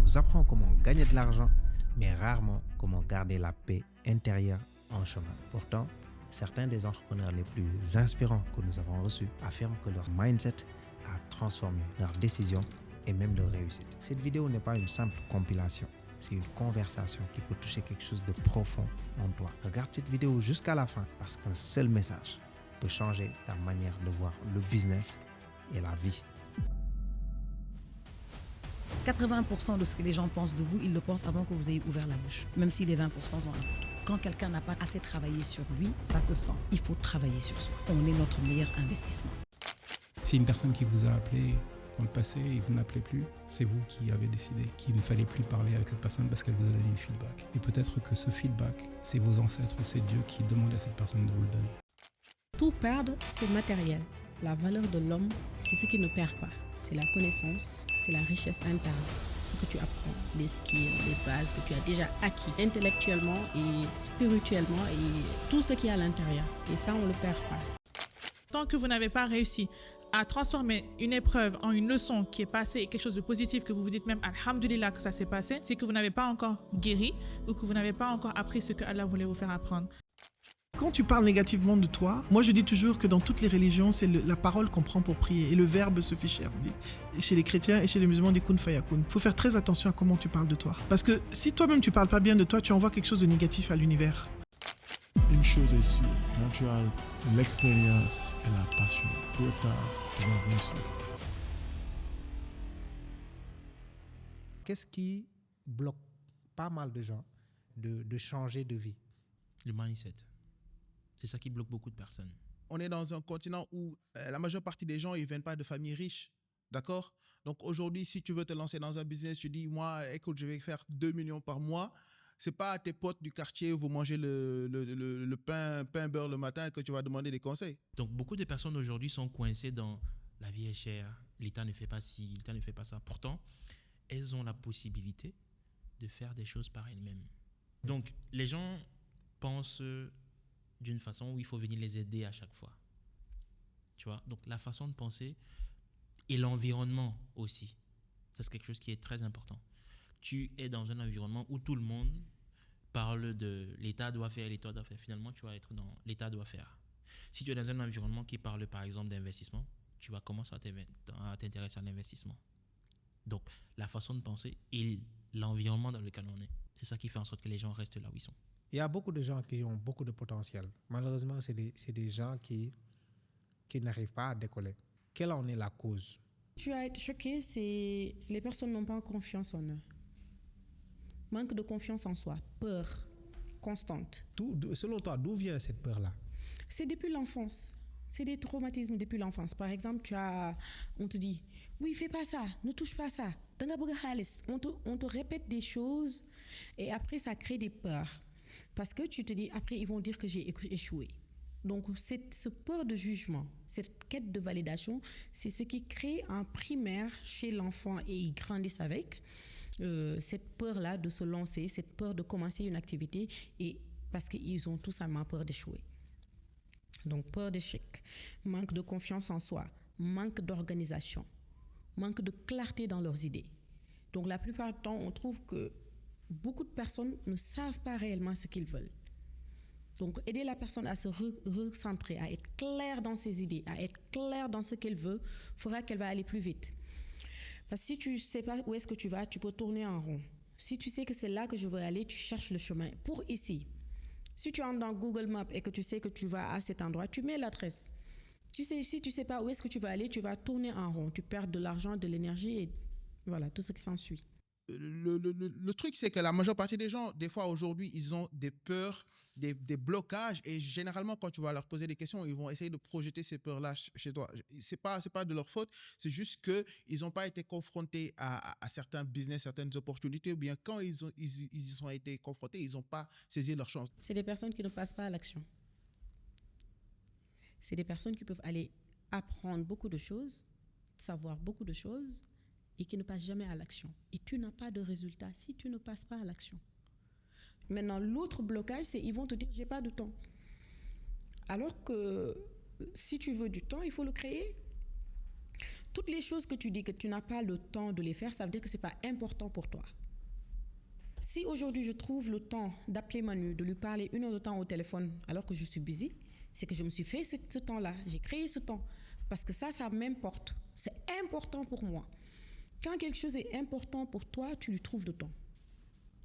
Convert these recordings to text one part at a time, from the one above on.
nous apprend comment gagner de l'argent, mais rarement comment garder la paix intérieure en chemin. Pourtant, certains des entrepreneurs les plus inspirants que nous avons reçus affirment que leur mindset a transformé leurs décisions et même leur réussite. Cette vidéo n'est pas une simple compilation, c'est une conversation qui peut toucher quelque chose de profond en toi. Regarde cette vidéo jusqu'à la fin parce qu'un seul message peut changer ta manière de voir le business et la vie. 80% de ce que les gens pensent de vous, ils le pensent avant que vous ayez ouvert la bouche, même si les 20% sont importants. Quand quelqu'un n'a pas assez travaillé sur lui, ça se sent. Il faut travailler sur soi. On est notre meilleur investissement. Si une personne qui vous a appelé dans le passé et vous n'appelez plus, c'est vous qui avez décidé qu'il ne fallait plus parler avec cette personne parce qu'elle vous a donné du feedback. Et peut-être que ce feedback, c'est vos ancêtres ou c'est Dieu qui demande à cette personne de vous le donner. Tout perdre, c'est matériel. La valeur de l'homme, c'est ce qui ne perd pas. C'est la connaissance, c'est la richesse interne. Ce que tu apprends, les skills, les bases que tu as déjà acquis intellectuellement et spirituellement et tout ce qui est à l'intérieur. Et ça, on ne le perd pas. Tant que vous n'avez pas réussi à transformer une épreuve en une leçon qui est passée et quelque chose de positif, que vous vous dites même Alhamdulillah que ça s'est passé, c'est que vous n'avez pas encore guéri ou que vous n'avez pas encore appris ce que Allah voulait vous faire apprendre. Quand tu parles négativement de toi, moi je dis toujours que dans toutes les religions, c'est la parole qu'on prend pour prier et le verbe se fait cher. Et chez les chrétiens et chez les musulmans, on dit kun fayakun. Il faut faire très attention à comment tu parles de toi. Parce que si toi-même tu parles pas bien de toi, tu envoies quelque chose de négatif à l'univers. Une chose est sûre, quand tu as l'expérience et la passion, tôt ou tard, tu vas réussir. Qu'est-ce qui bloque pas mal de gens de changer de vie? Le mindset. C'est ça qui bloque beaucoup de personnes. On est dans un continent où la majeure partie des gens, ils viennent pas de familles riches. D'accord? Donc aujourd'hui, si tu veux te lancer dans un business, tu dis, moi, écoute, je vais faire 2 millions par mois. C'est pas à tes potes du quartier où vous mangez le pain beurre le matin que tu vas demander des conseils. Donc beaucoup de personnes aujourd'hui sont coincées dans la vie est chère, l'État ne fait pas ci, l'État ne fait pas ça. Pourtant, elles ont la possibilité de faire des choses par elles-mêmes. Donc les gens pensent d'une façon où il faut venir les aider à chaque fois. Tu vois? Donc la façon de penser et l'environnement aussi. Ça, c'est quelque chose qui est très important. Tu es dans un environnement où tout le monde parle de l'État doit faire, l'État doit faire. Finalement, tu vas être dans l'État doit faire. Si tu es dans un environnement qui parle par exemple d'investissement, tu vas commencer à t'intéresser à l'investissement. Donc la façon de penser et l'environnement dans lequel on est, c'est ça qui fait en sorte que les gens restent là où ils sont. Il y a beaucoup de gens qui ont beaucoup de potentiel. Malheureusement, c'est des gens qui n'arrivent pas à décoller. Quelle en est la cause? Tu as été choqué, c'est les personnes n'ont pas confiance en eux. Manque de confiance en soi, peur constante. Selon toi, d'où vient cette peur-là? C'est depuis l'enfance. C'est des traumatismes depuis l'enfance. Par exemple, on te dit, oui, fais pas ça, ne touche pas ça. On te répète des choses et après, ça crée des peurs. Parce que tu te dis, après, ils vont dire que j'ai échoué. Donc, ce peur de jugement, cette quête de validation, c'est ce qui crée un primaire chez l'enfant et ils grandissent avec. Cette peur-là de se lancer, cette peur de commencer une activité et parce qu'ils ont tout simplement peur d'échouer. Donc, peur d'échec, manque de confiance en soi, manque d'organisation, manque de clarté dans leurs idées. Donc, la plupart du temps, on trouve que beaucoup de personnes ne savent pas réellement ce qu'ils veulent. Donc, aider la personne à se recentrer, à être claire dans ses idées, à être claire dans ce qu'elle veut, fera qu'elle va aller plus vite. Parce que si tu ne sais pas où est-ce que tu vas, tu peux tourner en rond. Si tu sais que c'est là que je veux aller, tu cherches le chemin. Pour ici, si tu entres dans Google Maps et que tu sais que tu vas à cet endroit, tu mets l'adresse. Si tu ne sais pas où est-ce que tu vas aller, tu vas tourner en rond. Tu perds de l'argent, de l'énergie et voilà, tout ce qui s'ensuit. Le truc, c'est que la majeure partie des gens, des fois aujourd'hui, ils ont des peurs, des blocages et généralement, quand tu vas leur poser des questions, ils vont essayer de projeter ces peurs-là chez toi. C'est pas de leur faute, c'est juste qu'ils n'ont pas été confrontés à certains business, certaines opportunités ou bien quand ils ont été confrontés, ils n'ont pas saisi leur chance. C'est des personnes qui ne passent pas à l'action. C'est des personnes qui peuvent aller apprendre beaucoup de choses, savoir beaucoup de choses, et qui ne passent jamais à l'action. Et tu n'as pas de résultat si tu ne passes pas à l'action. Maintenant, l'autre blocage, c'est ils vont te dire, j'ai pas de temps. Alors que si tu veux du temps, il faut le créer. toutes les choses que tu dis que tu n'as pas le temps de les faire, ça veut dire que ce n'est pas important pour toi. Si aujourd'hui je trouve le temps d'appeler Manu, de lui parler 1 heure de temps au téléphone alors que je suis busy, c'est que je me suis fait ce temps-là, j'ai créé ce temps. Parce que ça m'importe. C'est important pour moi. Quand quelque chose est important pour toi, tu lui trouves le temps.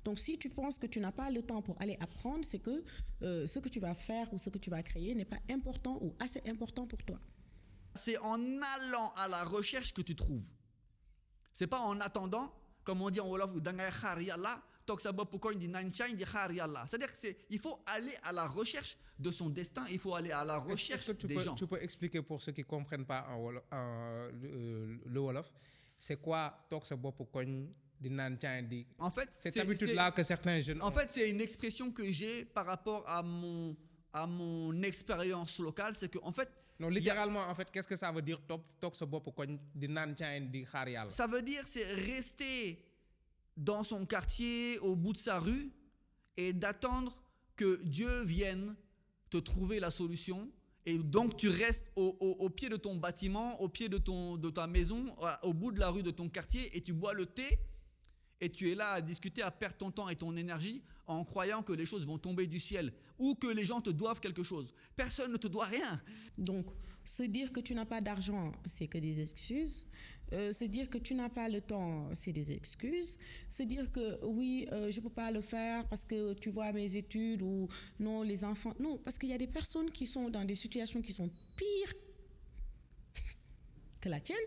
Donc, si tu penses que tu n'as pas le temps pour aller apprendre, c'est que ce que tu vas faire ou ce que tu vas créer n'est pas important ou assez important pour toi. C'est en allant à la recherche que tu trouves. C'est pas en attendant, comme on dit en Wolof, c'est-à-dire qu'il faut aller à la recherche de son destin, il faut aller à la recherche des gens. Tu peux expliquer pour ceux qui ne comprennent pas le Wolof, c'est quoi Tok sa bop koñ di nan caa di? En fait, cette habitude-là que certains jeunes ont. En fait, c'est une expression que j'ai par rapport à mon expérience locale, c'est que en fait. Non, littéralement, en fait, qu'est-ce que ça veut dire Tok sa bop koñ di nan caa di xaar Yàlla? Ça veut dire c'est rester dans son quartier, au bout de sa rue, et d'attendre que Dieu vienne te trouver la solution. Et donc tu restes au pied de ton bâtiment, au pied de ta maison, au bout de la rue de ton quartier, et tu bois le thé, et tu es là à discuter, à perdre ton temps et ton énergie en croyant que les choses vont tomber du ciel ou que les gens te doivent quelque chose. Personne ne te doit rien. Donc, se dire que tu n'as pas d'argent, c'est que des excuses. Se dire que tu n'as pas le temps, c'est des excuses. Se dire que oui, je ne peux pas le faire parce que tu vois mes études ou non, les enfants. Non, parce qu'il y a des personnes qui sont dans des situations qui sont pires que la tienne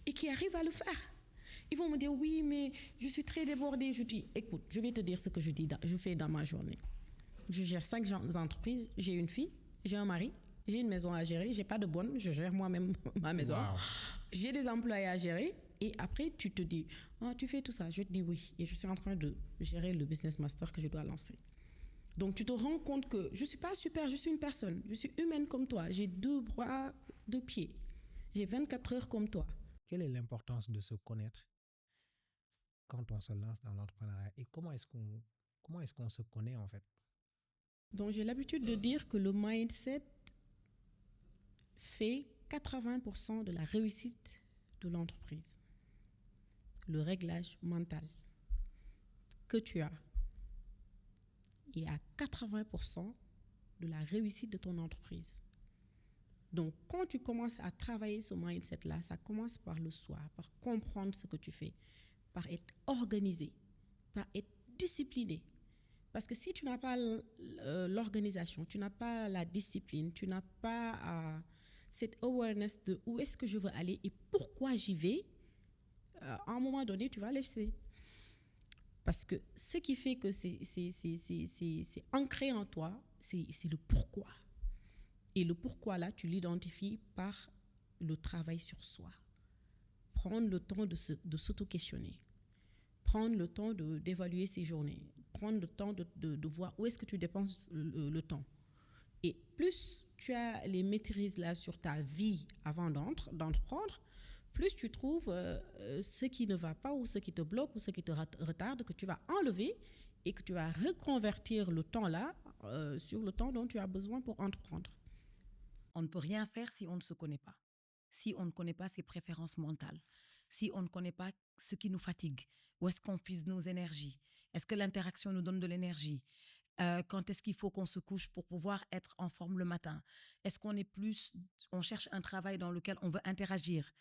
et qui arrivent à le faire. Ils vont me dire oui, mais je suis très débordée. Je dis écoute, je vais te dire ce que je fais dans ma journée. Je gère 5 entreprises, j'ai une fille, j'ai un mari, j'ai une maison à gérer, j'ai pas de bonne, je gère moi-même ma maison. Wow. J'ai des employés à gérer et après tu te dis tu fais tout ça, je te dis oui et je suis en train de gérer le business master que je dois lancer. Donc tu te rends compte que je suis pas super, je suis une personne, je suis humaine comme toi, j'ai 2 bras, 2 pieds, j'ai 24 heures comme toi. Quelle est l'importance de se connaître quand on se lance dans l'entrepreneuriat et comment est-ce qu'on se connaît en fait? Donc j'ai l'habitude de dire que le mindset fait 80% de la réussite de l'entreprise. Le réglage mental que tu as est à 80% de la réussite de ton entreprise. Donc, quand tu commences à travailler ce mindset-là, ça commence par le soi, par comprendre ce que tu fais, par être organisé, par être discipliné. Parce que si tu n'as pas l'organisation, tu n'as pas la discipline, tu n'as pas cette awareness de où est-ce que je veux aller et pourquoi j'y vais, à un moment donné, tu vas laisser. Parce que ce qui fait que c'est ancré en toi, c'est le pourquoi. Et le pourquoi là, tu l'identifies par le travail sur soi. Prendre le temps de s'auto-questionner. Prendre le temps d'évaluer ses journées. Prendre le temps de voir où est-ce que tu dépenses le temps. Et plus tu as les maîtrises là sur ta vie avant d'entreprendre, plus tu trouves ce qui ne va pas ou ce qui te bloque ou ce qui te retarde, que tu vas enlever et que tu vas reconvertir le temps là sur le temps dont tu as besoin pour entreprendre. On ne peut rien faire si on ne se connaît pas. Si on ne connaît pas ses préférences mentales. Si on ne connaît pas ce qui nous fatigue. Où est-ce qu'on puise nos énergies? Est-ce que l'interaction nous donne de l'énergie? Quand est-ce qu'il faut qu'on se couche pour pouvoir être en forme le matin? Est-ce on cherche un travail dans lequel on veut interagir?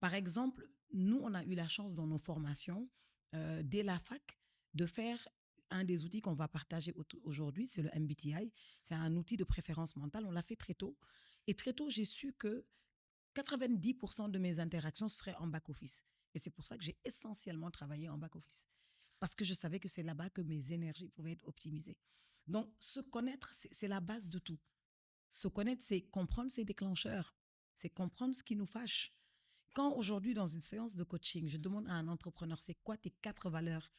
Par exemple, nous, on a eu la chance dans nos formations, dès la fac, de faire un des outils qu'on va partager aujourd'hui, c'est le MBTI. C'est un outil de préférence mentale. On l'a fait très tôt. Et très tôt, j'ai su que 90% de mes interactions se feraient en back-office. Et c'est pour ça que j'ai essentiellement travaillé en back-office. Parce que je savais que c'est là-bas que mes énergies pouvaient être optimisées. Donc, se connaître, c'est la base de tout. Se connaître, c'est comprendre ses déclencheurs. C'est comprendre ce qui nous fâche. Quand aujourd'hui, dans une séance de coaching, je demande à un entrepreneur, c'est quoi tes 4 valeurs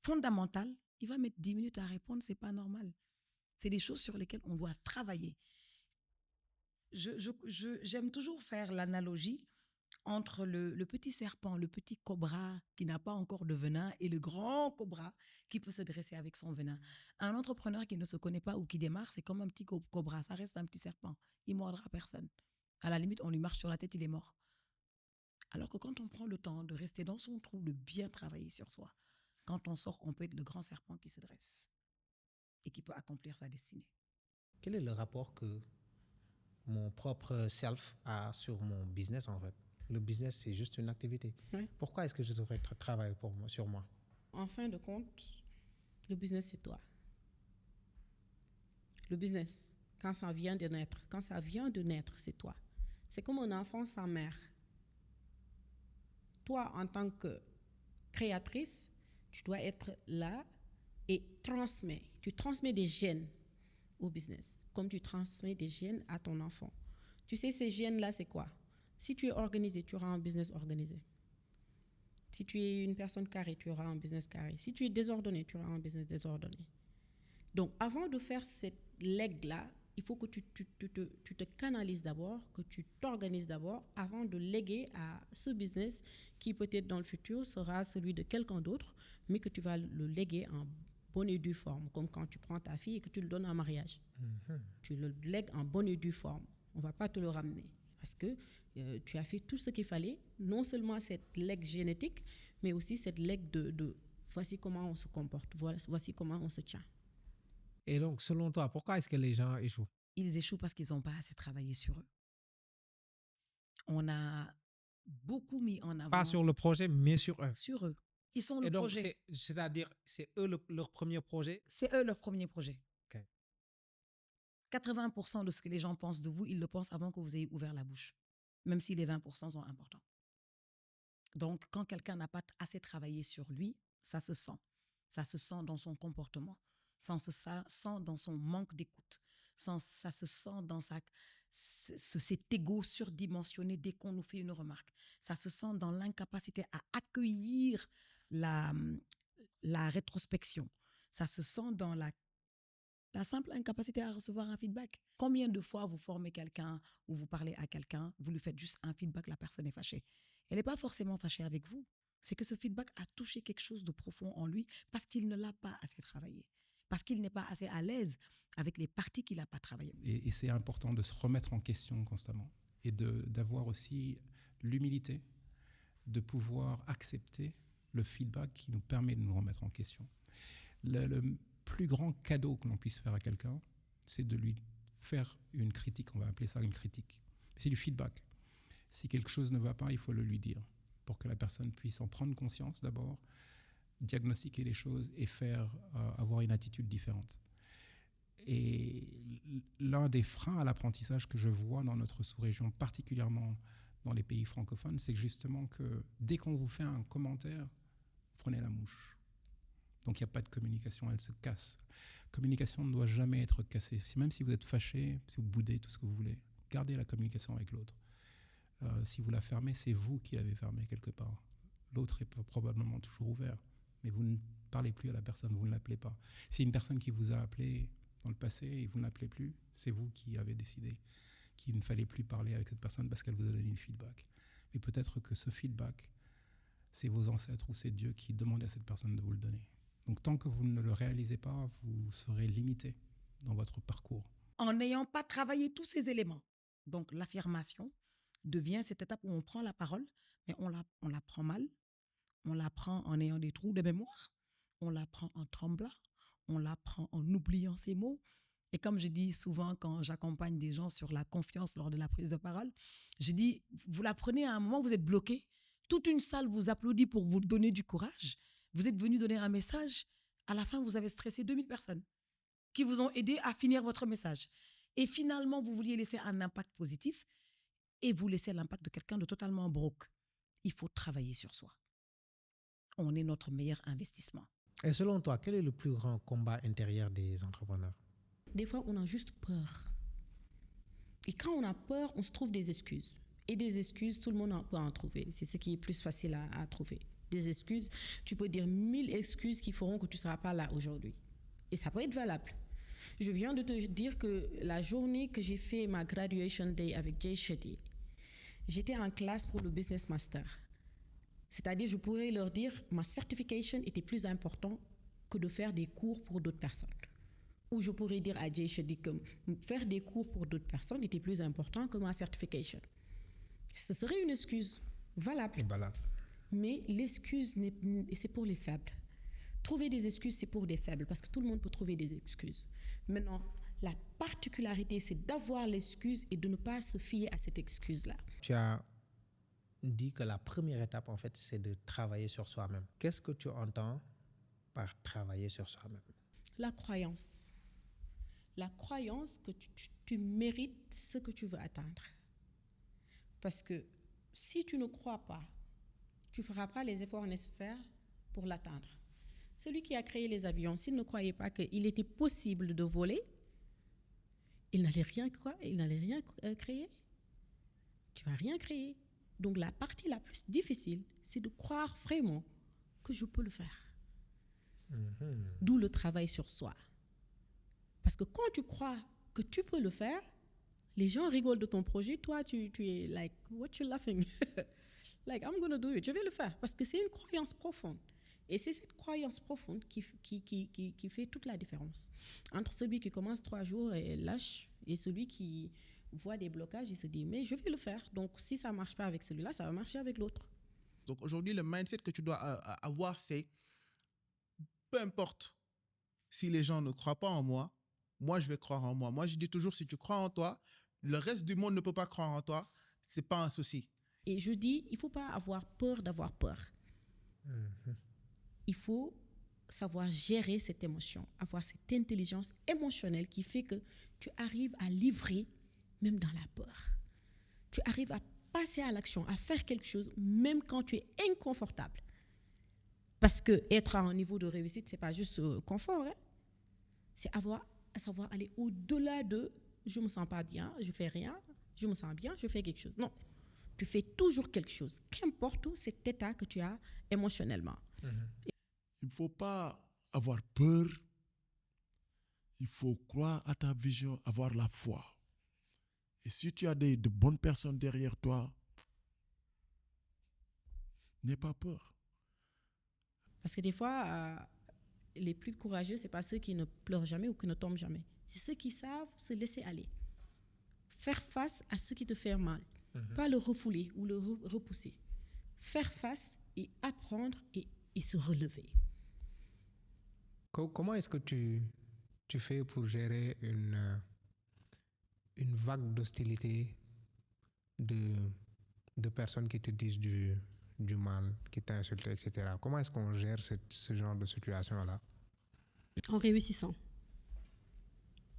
fondamentales, il va mettre 10 minutes à répondre, c'est pas normal. C'est des choses sur lesquelles on doit travailler. J'aime toujours faire l'analogie entre le petit serpent, le petit cobra qui n'a pas encore de venin et le grand cobra qui peut se dresser avec son venin. Un entrepreneur qui ne se connaît pas ou qui démarre, c'est comme un petit cobra, ça reste un petit serpent. Il ne mordra personne. À la limite, on lui marche sur la tête, il est mort. Alors que quand on prend le temps de rester dans son trou, de bien travailler sur soi, quand on sort, on peut être le grand serpent qui se dresse et qui peut accomplir sa destinée. Quel est le rapport que mon propre self a sur mon business en fait? Le business, c'est juste une activité. Oui. Pourquoi est-ce que je devrais travailler sur moi? En fin de compte, le business, c'est toi. Le business, quand ça vient de naître, c'est toi. C'est comme un enfant sans mère. Toi, en tant que créatrice, tu dois être là et tu transmets des gènes au business, comme tu transmets des gènes à ton enfant. Tu sais, ces gènes-là, c'est quoi? Si tu es organisé, tu auras un business organisé. Si tu es une personne carrée, tu auras un business carré. Si tu es désordonné, tu auras un business désordonné. Donc, avant de faire cette legs-là, il faut que tu te canalises d'abord, que tu t'organises d'abord avant de léguer à ce business qui peut-être dans le futur sera celui de quelqu'un d'autre, mais que tu vas le léguer en bonne et due forme, comme quand tu prends ta fille et que tu le donnes en mariage. Tu le lègues en bonne et due forme. On ne va pas te le ramener parce que tu as fait tout ce qu'il fallait, non seulement cette legs génétique, mais aussi cette legs de voici comment on se comporte, voici comment on se tient. Et donc, selon toi, pourquoi est-ce que les gens échouent? Ils échouent parce qu'ils n'ont pas assez travaillé sur eux. On a beaucoup mis en avant... Pas sur le projet, mais sur eux. Sur eux. Ils sont le Et donc, projet. c'est-à-dire, c'est eux leur premier projet? C'est eux leur premier projet. Ok. 80% de ce que les gens pensent de vous, ils le pensent avant que vous ayez ouvert la bouche. Même si les 20% sont importants. Donc, quand quelqu'un n'a pas assez travaillé sur lui, ça se sent. Ça se sent dans son comportement. Ça se sent dans son manque d'écoute. Ça se sent dans cet ego surdimensionné dès qu'on nous fait une remarque. Ça se sent dans l'incapacité à accueillir la rétrospection. Ça se sent dans la simple incapacité à recevoir un feedback. Combien de fois vous formez quelqu'un ou vous parlez à quelqu'un, vous lui faites juste un feedback, la personne est fâchée. Elle n'est pas forcément fâchée avec vous. C'est que ce feedback a touché quelque chose de profond en lui parce qu'il ne l'a pas assez travaillé. Parce qu'il n'est pas assez à l'aise avec les parties qu'il n'a pas travaillées. Et c'est important de se remettre en question constamment et d'avoir aussi l'humilité de pouvoir accepter le feedback qui nous permet de nous remettre en question. Le plus grand cadeau que l'on puisse faire à quelqu'un, c'est de lui faire une critique, on va appeler ça une critique. C'est du feedback. Si quelque chose ne va pas, il faut le lui dire pour que la personne puisse en prendre conscience d'abord, diagnostiquer les choses et avoir une attitude différente. Et l'un des freins à l'apprentissage que je vois dans notre sous-région, particulièrement dans les pays francophones, c'est justement que dès qu'on vous fait un commentaire, vous prenez la mouche. Donc il n'y a pas de communication, elle se casse. Communication ne doit jamais être cassée. Même si vous êtes fâché, si vous boudez, tout ce que vous voulez, gardez la communication avec l'autre. Si vous la fermez, c'est vous qui l'avez fermée quelque part. L'autre est probablement toujours ouvert, mais vous ne parlez plus à la personne, vous ne l'appelez pas. Si une personne qui vous a appelé dans le passé et vous ne l'appelez plus, c'est vous qui avez décidé qu'il ne fallait plus parler avec cette personne parce qu'elle vous a donné le feedback. Mais peut-être que ce feedback, c'est vos ancêtres ou c'est Dieu qui demandait à cette personne de vous le donner. Donc tant que vous ne le réalisez pas, vous serez limité dans votre parcours. En n'ayant pas travaillé tous ces éléments. Donc l'affirmation devient cette étape où on prend la parole, mais on la prend mal, on la prend en ayant des trous de mémoire, on la prend en tremblant, on la prend en oubliant ses mots. Et comme je dis souvent quand j'accompagne des gens sur la confiance lors de la prise de parole, je dis, vous la prenez à un moment, vous êtes bloqué, toute une salle vous applaudit pour vous donner du courage, vous êtes venu donner un message, à la fin vous avez stressé 2000 personnes qui vous ont aidé à finir votre message. Et finalement, vous vouliez laisser un impact positif et vous laissez l'impact de quelqu'un de totalement broke. Il faut travailler sur soi. On est notre meilleur investissement. Et selon toi, quel est le plus grand combat intérieur des entrepreneurs? Des fois, on a juste peur. Et quand on a peur, on se trouve des excuses. Et des excuses, tout le monde peut en trouver. C'est ce qui est plus facile à trouver. Des excuses, tu peux dire 1000 excuses qui feront que tu ne seras pas là aujourd'hui. Et ça peut être valable. Je viens de te dire que la journée que j'ai fait ma graduation day avec Jay Shetty, j'étais en classe pour le business master. C'est-à-dire, je pourrais leur dire, ma certification était plus important que de faire des cours pour d'autres personnes. Ou je pourrais dire à Jay Shetty que faire des cours pour d'autres personnes était plus important que ma certification. Ce serait une excuse. valable. Et valable. Mais l'excuse, c'est pour les faibles. Trouver des excuses, c'est pour des faibles, parce que tout le monde peut trouver des excuses. Maintenant, la particularité, c'est d'avoir l'excuse et de ne pas se fier à cette excuse-là. Tu as dit que la première étape, en fait, c'est de travailler sur soi-même. Qu'est-ce que tu entends par travailler sur soi-même? La croyance. La croyance que tu mérites ce que tu veux atteindre. Parce que si tu ne crois pas, tu ne feras pas les efforts nécessaires pour l'atteindre. Celui qui a créé les avions, s'il ne croyait pas qu'il était possible de voler, il n'allait rien créer. Tu ne vas rien créer. Donc la partie la plus difficile, c'est de croire vraiment que je peux le faire. D'où le travail sur soi. Parce que quand tu crois que tu peux le faire, les gens rigolent de ton projet, toi tu es like, what you laughing? Like, I'm gonna do it, je vais le faire. Parce que c'est une croyance profonde. Et c'est cette croyance profonde qui fait toute la différence. Entre celui qui commence 3 jours et lâche, et celui qui voit des blocages, il se dit, mais je vais le faire. Donc, si ça ne marche pas avec celui-là, ça va marcher avec l'autre. Donc aujourd'hui, le mindset que tu dois avoir, c'est peu importe si les gens ne croient pas en moi, moi, je vais croire en moi. Moi, je dis toujours, si tu crois en toi, le reste du monde ne peut pas croire en toi, ce n'est pas un souci. Et je dis, il ne faut pas avoir peur d'avoir peur. Il faut savoir gérer cette émotion, avoir cette intelligence émotionnelle qui fait que tu arrives à livrer même dans la peur. Tu arrives à passer à l'action, à faire quelque chose, même quand tu es inconfortable. Parce que être à un niveau de réussite, ce n'est pas juste confort. Hein? C'est savoir aller au-delà de « je ne me sens pas bien, je ne fais rien, je me sens bien, je fais quelque chose ». Non, tu fais toujours quelque chose, qu'importe où cet état que tu as émotionnellement. Il ne faut pas avoir peur. Il faut croire à ta vision, avoir la foi. Et si tu as de bonnes personnes derrière toi, n'aie pas peur. Parce que des fois, les plus courageux, ce n'est pas ceux qui ne pleurent jamais ou qui ne tombent jamais. C'est ceux qui savent se laisser aller. Faire face à ce qui te fait mal. Pas le refouler ou le repousser. Faire face et apprendre et se relever. Comment est-ce que tu fais pour gérer une vague d'hostilité de personnes qui te disent du mal, qui t'insultent, etc. Comment est-ce qu'on gère ce genre de situation-là? En réussissant.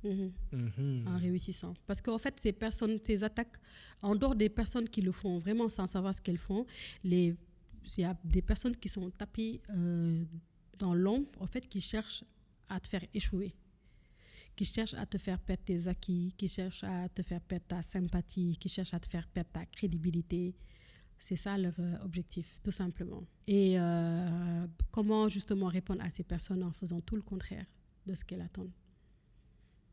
En réussissant. Parce qu'en fait, ces attaques, en dehors des personnes qui le font vraiment sans savoir ce qu'elles font, il y a des personnes qui sont tapées dans l'ombre, en fait, qui cherchent à te faire échouer, qui cherchent à te faire perdre tes acquis, qui cherchent à te faire perdre ta sympathie, qui cherchent à te faire perdre ta crédibilité. C'est ça leur objectif, tout simplement. Et comment justement répondre à ces personnes en faisant tout le contraire de ce qu'elles attendent.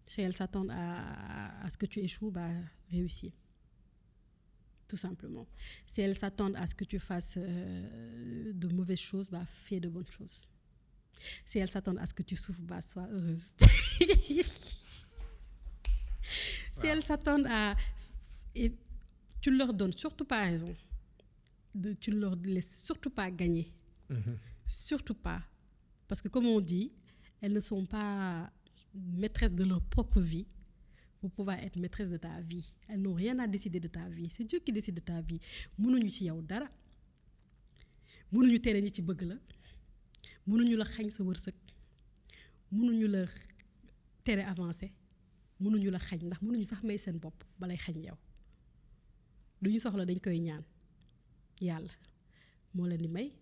Si elles s'attendent à ce que tu échoues, réussis. Tout simplement. Si elles s'attendent à ce que tu fasses de mauvaises choses, fais de bonnes choses. Si elles s'attendent à ce que tu souffres, sois heureuse. Si elles s'attendent à... Et tu ne leur donnes surtout pas raison. Tu ne leur laisses surtout pas gagner. Surtout pas. Parce que comme on dit, elles ne sont pas maîtresses de leur propre vie pour pouvoir être maîtresses de ta vie. Elles n'ont rien à décider de ta vie. C'est Dieu qui décide de ta vie. Mënuñu ci yow dara. Mënuñu tere ñi ci bëgg la. Mënuñu la xañ sa wërsëg. Mënuñu la tere avancer. Mënuñu la xañ ndax mënuñu sax may seen bopp balay xañ yow. Lu ñu soxla dañ koy ñaan. Yàlla moo leen di may.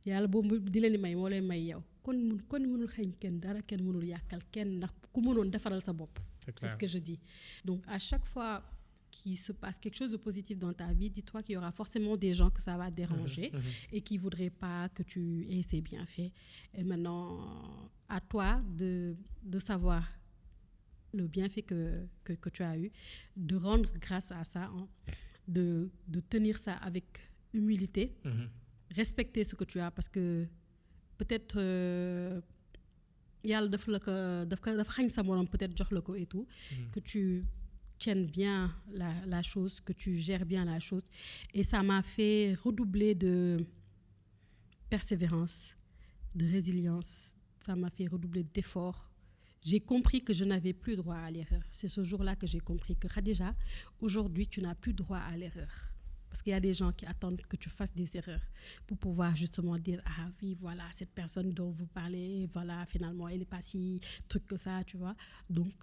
Yàlla boobu di leen di may moo leen may yow. kon mënul xañ kenn dara, kenn mënul yàkkal kenn ndax ku mënoon defaral sa bopp. C'est ce que je dis. Donc à chaque fois qu'il se passe quelque chose de positif dans ta vie, dis-toi qu'il y aura forcément des gens que ça va déranger et qui ne voudraient pas que tu aies ces bienfaits. Et maintenant, à toi de savoir le bienfait que tu as eu, de rendre grâce à ça, de tenir ça avec humilité, respecter ce que tu as, parce que peut-être yàlla dafa xañ sa morom peut-être jox la ko et tout, que tu tiennes bien la chose, que tu gères bien la chose. Et ça m'a fait redoubler de persévérance, de résilience. Ça m'a fait redoubler d'efforts. J'ai compris que je n'avais plus droit à l'erreur. C'est ce jour-là que j'ai compris que Khadija, aujourd'hui, tu n'as plus droit à l'erreur. Parce qu'il y a des gens qui attendent que tu fasses des erreurs pour pouvoir justement dire « Ah oui, voilà, cette personne dont vous parlez, voilà, finalement, elle n'est pas si truc que ça, tu vois. » Donc,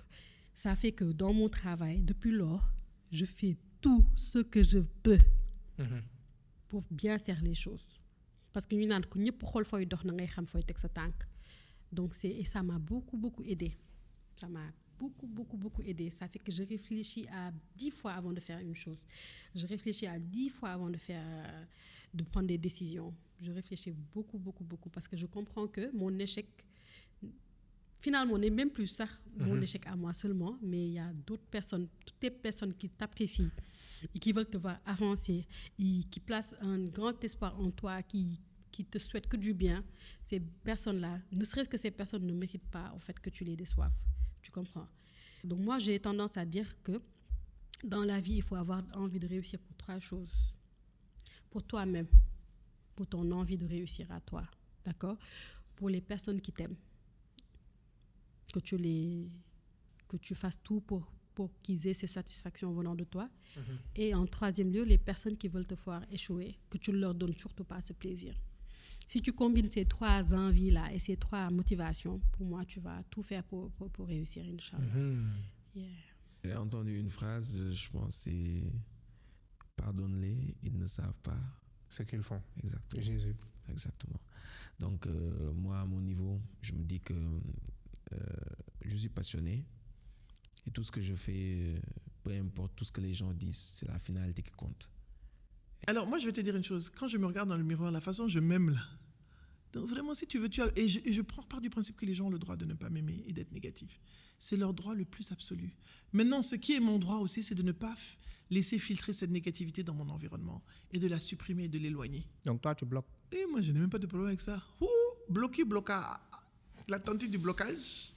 ça fait que dans mon travail, depuis lors, je fais tout ce que je peux pour bien faire les choses. Parce que nous n'avons pas de fois donc, et ça m'a beaucoup aidé. Ça m'a beaucoup aidé. Ça fait que je réfléchis à 10 fois avant de faire une chose. Je réfléchis à 10 fois avant de prendre des décisions. Je réfléchis beaucoup parce que je comprends que mon échec, finalement, n'est même plus ça, mon échec à moi seulement, mais il y a d'autres personnes, toutes les personnes qui t'apprécient et qui veulent te voir avancer, et qui placent un grand espoir en toi, qui te souhaitent que du bien. Ces personnes-là, ne serait-ce que ces personnes ne méritent pas en fait que tu les déçoives. Tu comprends? Donc moi, j'ai tendance à dire que dans la vie, il faut avoir envie de réussir pour 3 choses. Pour toi-même, pour ton envie de réussir à toi, d'accord? Pour les personnes qui t'aiment, que tu fasses tout pour qu'ils aient ces satisfactions venant de toi. Et en 3e lieu, les personnes qui veulent te voir échouer, que tu ne leur donnes surtout pas ce plaisir. Si tu combines ces 3 envies-là et ces 3 motivations, pour moi, tu vas tout faire pour réussir, Inch'Allah. Yeah. J'ai entendu une phrase, je pense, c'est « Pardonne-les, ils ne savent pas ce qu'ils font. » Exactement. Jésus. Exactement. Donc, moi, à mon niveau, je me dis que je suis passionné et tout ce que je fais, peu importe tout ce que les gens disent, c'est la finalité qui compte. Alors, moi, je vais te dire une chose. Quand je me regarde dans le miroir, la façon dont je m'aime là, donc vraiment, si tu veux, et je pars du principe que les gens ont le droit de ne pas m'aimer et d'être négatifs. C'est leur droit le plus absolu. Maintenant, ce qui est mon droit aussi, c'est de ne pas laisser filtrer cette négativité dans mon environnement et de la supprimer et de l'éloigner. Donc toi, tu bloques? Et moi, je n'ai même pas de problème avec ça. Bloquer, la tentative du blocage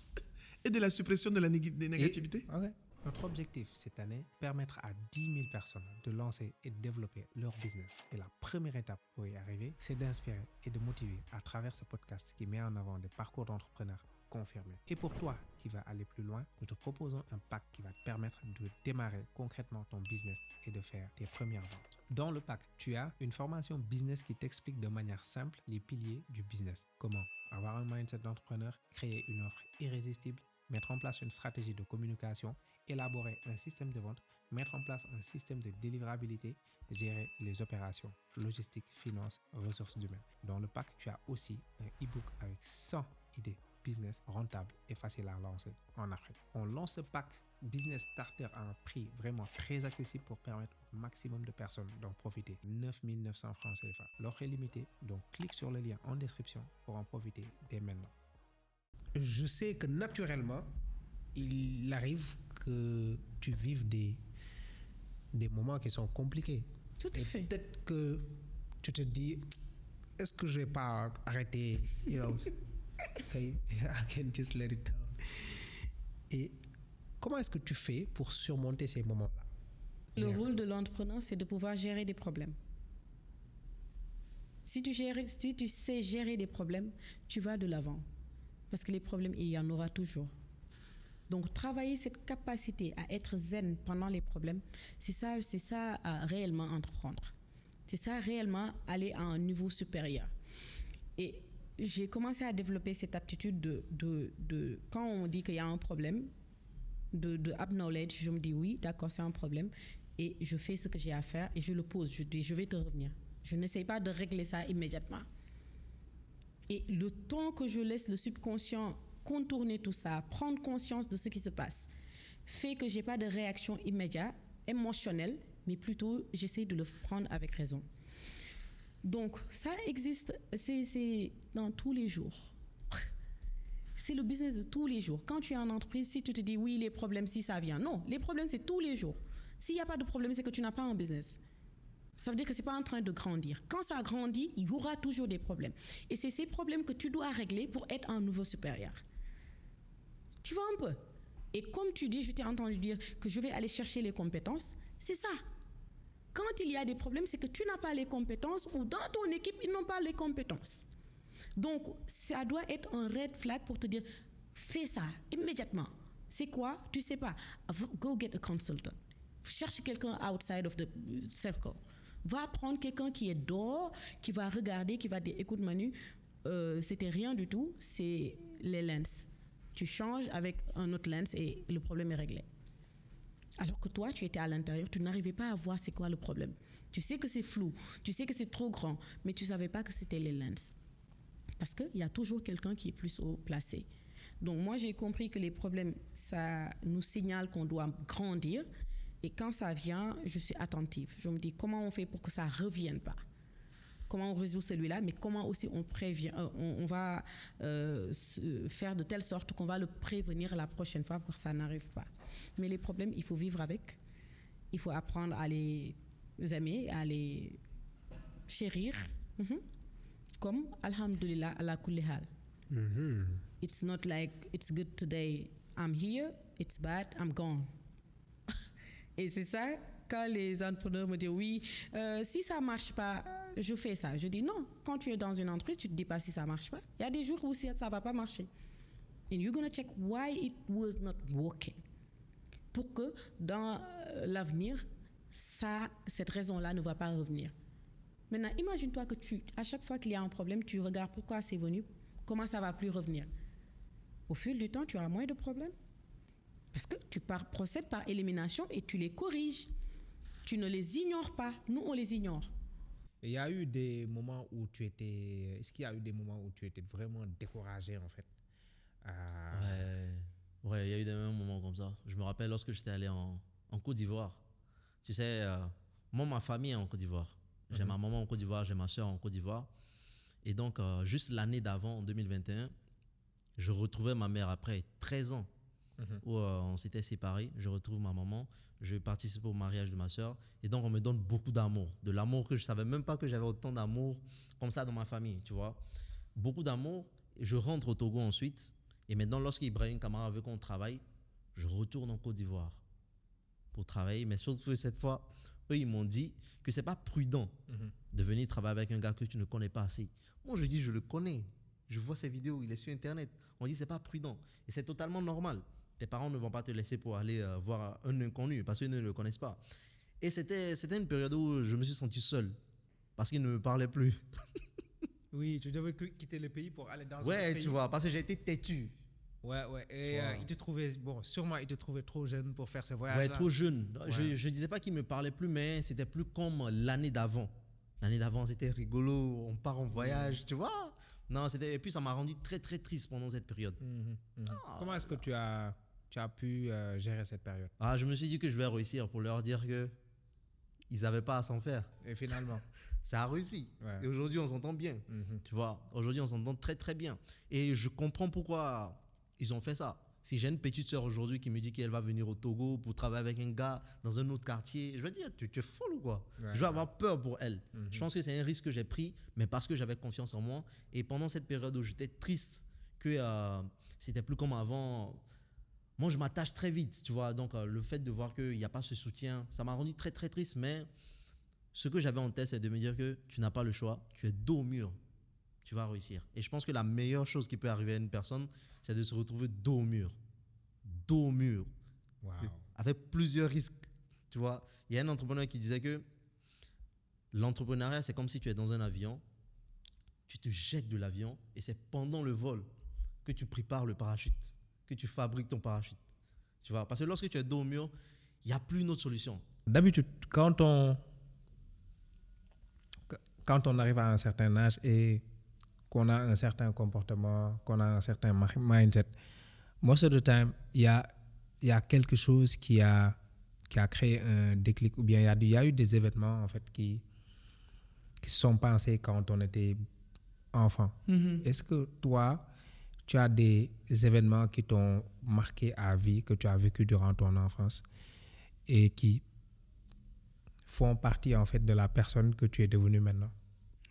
et de la suppression de la négativité. Okay. Notre objectif cette année, permettre à 10 000 personnes de lancer et de développer leur business. Et la première étape pour y arriver, c'est d'inspirer et de motiver à travers ce podcast qui met en avant des parcours d'entrepreneurs confirmés. Et pour toi qui vas aller plus loin, nous te proposons un pack qui va te permettre de démarrer concrètement ton business et de faire tes premières ventes. Dans le pack, tu as une formation business qui t'explique de manière simple les piliers du business. Comment avoir un mindset d'entrepreneur, créer une offre irrésistible, mettre en place une stratégie de communication, élaborer un système de vente, mettre en place un système de délivrabilité, gérer les opérations, logistique, finance, ressources humaines. Dans le pack, tu as aussi un e-book avec 100 idées business rentables et faciles à lancer en Afrique. On lance ce pack Business Starter à un prix vraiment très accessible pour permettre au maximum de personnes d'en profiter. 9 900 francs CFA. L'offre est limitée, donc clique sur le lien en description pour en profiter dès maintenant. Je sais que naturellement, il arrive que tu vives des moments qui sont compliqués. Tout à fait. Peut-être que tu te dis, est-ce que je vais pas arrêter, okay, I can just let it down. Et comment est-ce que tu fais pour surmonter ces moments-là? Le rôle de l'entrepreneur, c'est de pouvoir gérer des problèmes. Si tu sais gérer des problèmes, tu vas de l'avant. Parce que les problèmes, il y en aura toujours. Donc, travailler cette capacité à être zen pendant les problèmes, c'est ça réellement entreprendre. C'est ça réellement aller à un niveau supérieur. Et j'ai commencé à développer cette aptitude de quand on dit qu'il y a un problème, de acknowledge, je me dis oui, d'accord, c'est un problème, et je fais ce que j'ai à faire et je le pose, je dis je vais te revenir. Je n'essaye pas de régler ça immédiatement. Et le temps que je laisse le subconscient contourner tout ça, prendre conscience de ce qui se passe, fait que j'ai pas de réaction immédiate, émotionnelle, mais plutôt j'essaie de le prendre avec raison. Donc ça existe, c'est dans tous les jours. C'est le business de tous les jours. Quand tu es en entreprise, si tu te dis oui, les problèmes, si ça vient, non, les problèmes c'est tous les jours. S'il n'y a pas de problème, c'est que tu n'as pas un business. Ça veut dire que c'est pas en train de grandir. Quand ça grandit, il y aura toujours des problèmes. Et c'est ces problèmes que tu dois régler pour être un niveau supérieur. Tu vois un peu? Et comme tu dis, je t'ai entendu dire que je vais aller chercher les compétences, c'est ça. Quand il y a des problèmes, c'est que tu n'as pas les compétences ou dans ton équipe, ils n'ont pas les compétences. Donc, ça doit être un red flag pour te dire, fais ça immédiatement. C'est quoi? Tu sais pas. Go get a consultant. Cherche quelqu'un outside of the circle. Va prendre quelqu'un qui est dehors, qui va regarder, qui va dire, écoute Manu, c'était rien du tout, c'est les lenses. Tu changes avec un autre lens et le problème est réglé. Alors que toi, tu étais à l'intérieur, tu n'arrivais pas à voir c'est quoi le problème. Tu sais que c'est flou, tu sais que c'est trop grand, mais tu ne savais pas que c'était les lenses. Parce qu'il y a toujours quelqu'un qui est plus haut placé. Donc moi, j'ai compris que les problèmes, ça nous signale qu'on doit grandir. Et quand ça vient, je suis attentive. Je me dis, comment on fait pour que ça ne revienne pas? Comment on résout celui-là, mais comment aussi on prévient, on va faire de telle sorte qu'on va le prévenir la prochaine fois pour que ça n'arrive pas. Mais les problèmes, il faut vivre avec. Il faut apprendre à les aimer, à les chérir. Comme, alhamdulillah, ala kulli hal. It's not like it's good today, I'm here, it's bad, I'm gone. Et c'est ça, quand les entrepreneurs me disent oui, si ça ne marche pas, je fais ça. Je dis non, quand tu es dans une entreprise, tu ne te dis pas si ça ne marche pas. Il y a des jours où ça ne va pas marcher. And you're going to check why it was not working. Pour que dans l'avenir, cette raison-là ne va pas revenir. Maintenant, imagine-toi que à chaque fois qu'il y a un problème, tu regardes pourquoi c'est venu, comment ça ne va plus revenir. Au fil du temps, tu auras moins de problèmes. Parce que tu procèdes par élimination et tu les corriges. Tu ne les ignores pas. Nous, on les ignore. Il y a eu des moments où tu étais... Est-ce qu'il y a eu des moments où tu étais vraiment découragé, en fait? Ouais, il y a eu des moments comme ça. Je me rappelle lorsque j'étais allé en Côte d'Ivoire. Tu sais, moi, ma famille est en Côte d'Ivoire. J'ai ma maman en Côte d'Ivoire, j'ai ma soeur en Côte d'Ivoire. Et donc, juste l'année d'avant, en 2021, je retrouvais ma mère après 13 ans. Où on s'était séparés, je retrouve ma maman, je participe au mariage de ma soeur et donc on me donne beaucoup d'amour, de l'amour que je savais même pas que j'avais autant d'amour comme ça dans ma famille, tu vois, beaucoup d'amour. Je rentre au Togo ensuite et maintenant lorsqu'Ibrahim Kamara veut qu'on travaille, je retourne en Côte d'Ivoire pour travailler, mais surtout cette fois, eux ils m'ont dit que c'est pas prudent de venir travailler avec un gars que tu ne connais pas assez. Moi je dis je le connais, je vois ses vidéos, il est sur internet, on dit c'est pas prudent et c'est totalement normal. Tes parents ne vont pas te laisser pour aller voir un inconnu parce qu'ils ne le connaissent pas. Et c'était une période où je me suis senti seul parce qu'ils ne me parlaient plus. Oui, tu devais quitter le pays pour aller dans un autre pays. Ouais, tu vois, parce que j'ai été têtu. Ouais. Et ils te trouvaient, sûrement ils te trouvaient trop jeune pour faire ce voyage-là. Ouais, trop jeune. Ouais. Je ne disais pas qu'ils ne me parlaient plus, mais c'était plus comme l'année d'avant. L'année d'avant, c'était rigolo, on part en voyage, tu vois. Non, et puis ça m'a rendu très, très triste pendant cette période. Comment est-ce que tu as pu gérer cette période? Je me suis dit que je vais réussir pour leur dire qu'ils n'avaient pas à s'en faire. Et finalement, ça a réussi. Ouais. Et aujourd'hui, on s'entend bien. Tu vois, aujourd'hui, on s'entend très, très bien. Et je comprends pourquoi ils ont fait ça. Si j'ai une petite sœur aujourd'hui qui me dit qu'elle va venir au Togo pour travailler avec un gars dans un autre quartier, je vais dire, tu es folle ou quoi? Je vais avoir peur pour elle. Je pense que c'est un risque que j'ai pris, mais parce que j'avais confiance en moi. Et pendant cette période où j'étais triste, que c'était plus comme avant... Moi, je m'attache très vite, tu vois. Donc, le fait de voir qu'il n'y a pas ce soutien, ça m'a rendu très, très triste. Mais ce que j'avais en tête, c'est de me dire que tu n'as pas le choix. Tu es dos au mur. Tu vas réussir. Et je pense que la meilleure chose qui peut arriver à une personne, c'est de se retrouver dos au mur. Dos au mur. Wow. Avec plusieurs risques. Tu vois, il y a un entrepreneur qui disait que l'entrepreneuriat, c'est comme si tu es dans un avion, tu te jettes de l'avion et c'est pendant le vol que tu prépares le parachute, que tu fabriques ton parachute. Tu vois, parce que lorsque tu es dos au mur, il n'y a plus une autre solution. D'habitude, quand on arrive à un certain âge et qu'on a un certain comportement, qu'on a un certain mindset, most of the time, il y a quelque chose qui a créé un déclic, ou bien il y a eu des événements en fait qui se sont passés quand on était enfant. Est-ce que toi, tu as des événements qui t'ont marqué à vie, que tu as vécu durant ton enfance et qui font partie en fait de la personne que tu es devenue maintenant?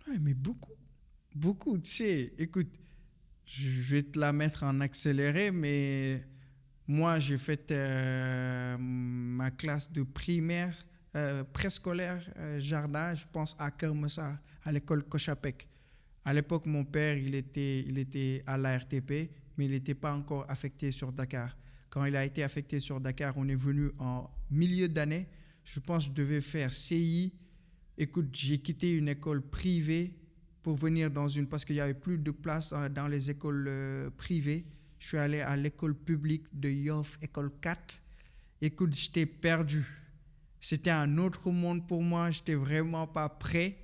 Ouais, mais beaucoup, tu sais, écoute, je vais te la mettre en accéléré, mais Moi, j'ai fait ma classe de primaire, préscolaire, jardin, je pense à Kermessa, à l'école Cochapec. À l'époque, mon père, il était à l'ARTP, mais il n'était pas encore affecté sur Dakar. Quand il a été affecté sur Dakar, on est venu en milieu d'année. Je pense que je devais faire CI. Écoute, j'ai quitté une école privée pour venir dans une... Parce qu'il n'y avait plus de place dans les écoles privées. Je suis allé à l'école publique de Yoff, école 4. Écoute, j'étais perdu. C'était un autre monde pour moi. Je n'étais vraiment pas prêt.